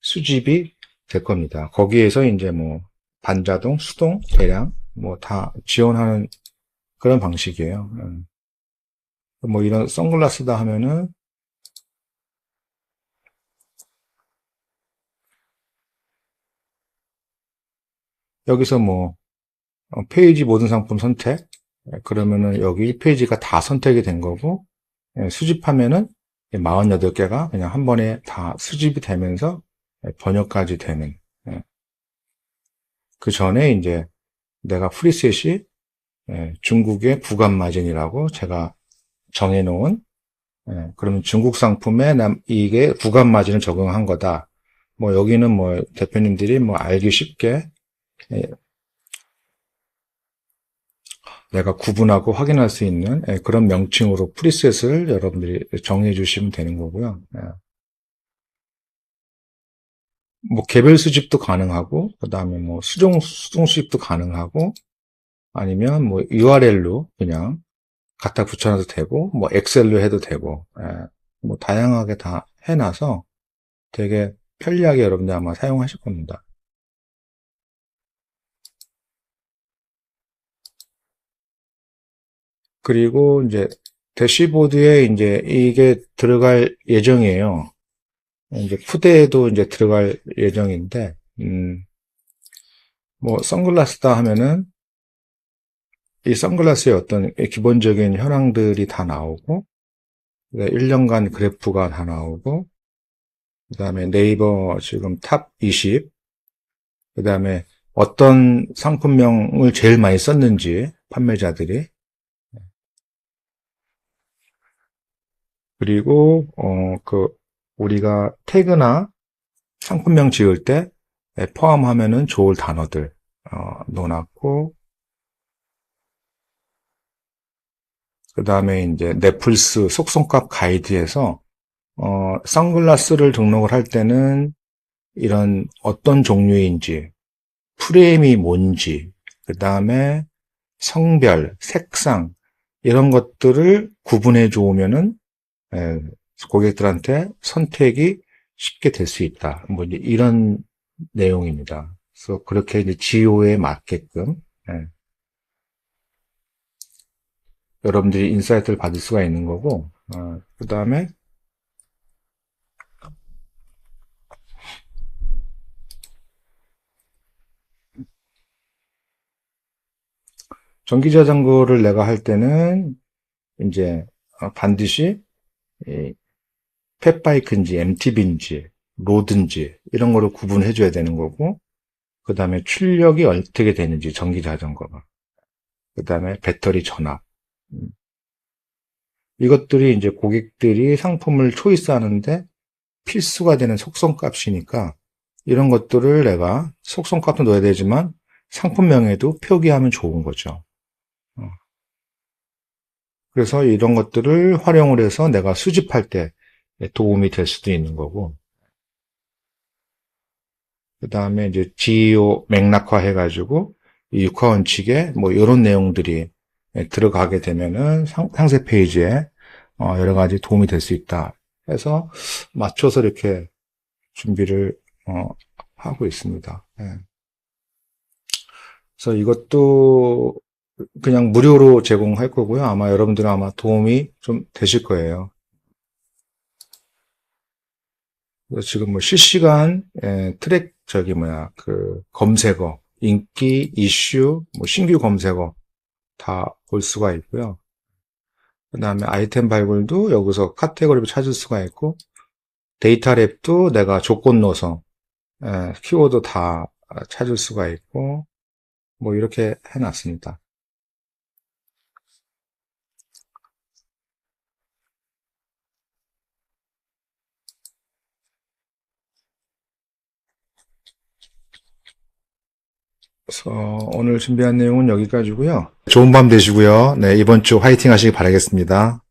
수집이 될 겁니다. 거기에서 이제 뭐 반자동, 수동, 대량 뭐 다 지원하는 그런 방식이에요. 뭐 이런 선글라스다 하면은 여기서 뭐 페이지 모든 상품 선택 그러면은 여기 1페이지가 다 선택이 된 거고 수집하면은 48개가 그냥 한 번에 다 수집이 되면서 번역까지 되는 그 전에 이제 내가 프리셋이 중국의 구간 마진이라고 제가 정해놓은 그러면 중국 상품에 이게 구간 마진을 적용한 거다. 뭐 여기는 뭐 대표님들이 뭐 알기 쉽게 예, 내가 구분하고 확인할 수 있는 그런 명칭으로 프리셋을 여러분들이 정해 주시면 되는 거고요. 뭐 개별 수집도 가능하고 그다음에 뭐 수동 수집도 가능하고 아니면 뭐 URL로 그냥 갖다 붙여놔도 되고 뭐 엑셀로 해도 되고 뭐 다양하게 다 해놔서 되게 편리하게 여러분들 아마 사용하실 겁니다. 그리고 이제 대시보드에 이제 이게 들어갈 예정이에요. 이제 푸대에도 이제 들어갈 예정인데, 뭐 선글라스다 하면은 이 선글라스의 어떤 기본적인 현황들이 다 나오고, 1년간 그래프가 다 나오고, 그 다음에 네이버 지금 탑 20, 그 다음에 어떤 상품명을 제일 많이 썼는지 판매자들이, 그리고 우리가 태그나 상품명 지을 때 포함하면은 좋을 단어들 넣어놨고, 그 다음에 이제 넷플스 속성값 가이드에서 선글라스를 등록을 할 때는 이런 어떤 종류인지, 프레임이 뭔지, 그 다음에 성별, 색상 이런 것들을 구분해 주면은 고객들한테 선택이 쉽게 될 수 있다. 뭐 이런 내용입니다. 그래서 그렇게 이제 지오에 맞게끔 여러분들이 인사이트를 받을 수가 있는 거고, 그 다음에 전기자전거를 내가 할 때는 이제 반드시 펫바이크인지 MTB인지 로드인지 이런 거를 구분해 줘야 되는 거고, 그 다음에 출력이 어떻게 되는지 전기자전거가, 그 다음에 배터리 전압, 이것들이 이제 고객들이 상품을 초이스하는데 필수가 되는 속성값이니까 이런 것들을 내가 속성값도 넣어야 되지만 상품명에도 표기하면 좋은 거죠. 그래서 이런 것들을 활용을 해서 내가 수집할 때 도움이 될 수도 있는 거고, 그 다음에 이제 GEO 맥락화 해가지고 이 육하 원칙에 뭐 이런 내용들이 들어가게 되면은 상세 페이지에 여러 가지 도움이 될 수 있다 해서 맞춰서 이렇게 준비를 하고 있습니다. 예. 그래서 이것도 그냥 무료로 제공할 거고요. 아마 여러분들은 아마 도움이 좀 되실 거예요. 그래서 지금 뭐 실시간 트랙 그 검색어, 인기, 이슈, 뭐 신규 검색어 다 볼 수가 있고요. 그 다음에 아이템 발굴도 여기서 카테고리를 찾을 수가 있고, 데이터 랩도 내가 조건 넣어서 키워드 다 찾을 수가 있고, 뭐 이렇게 해놨습니다. 오늘 준비한 내용은 여기까지고요. 좋은 밤 되시고요. 네, 이번 주 화이팅 하시기 바라겠습니다.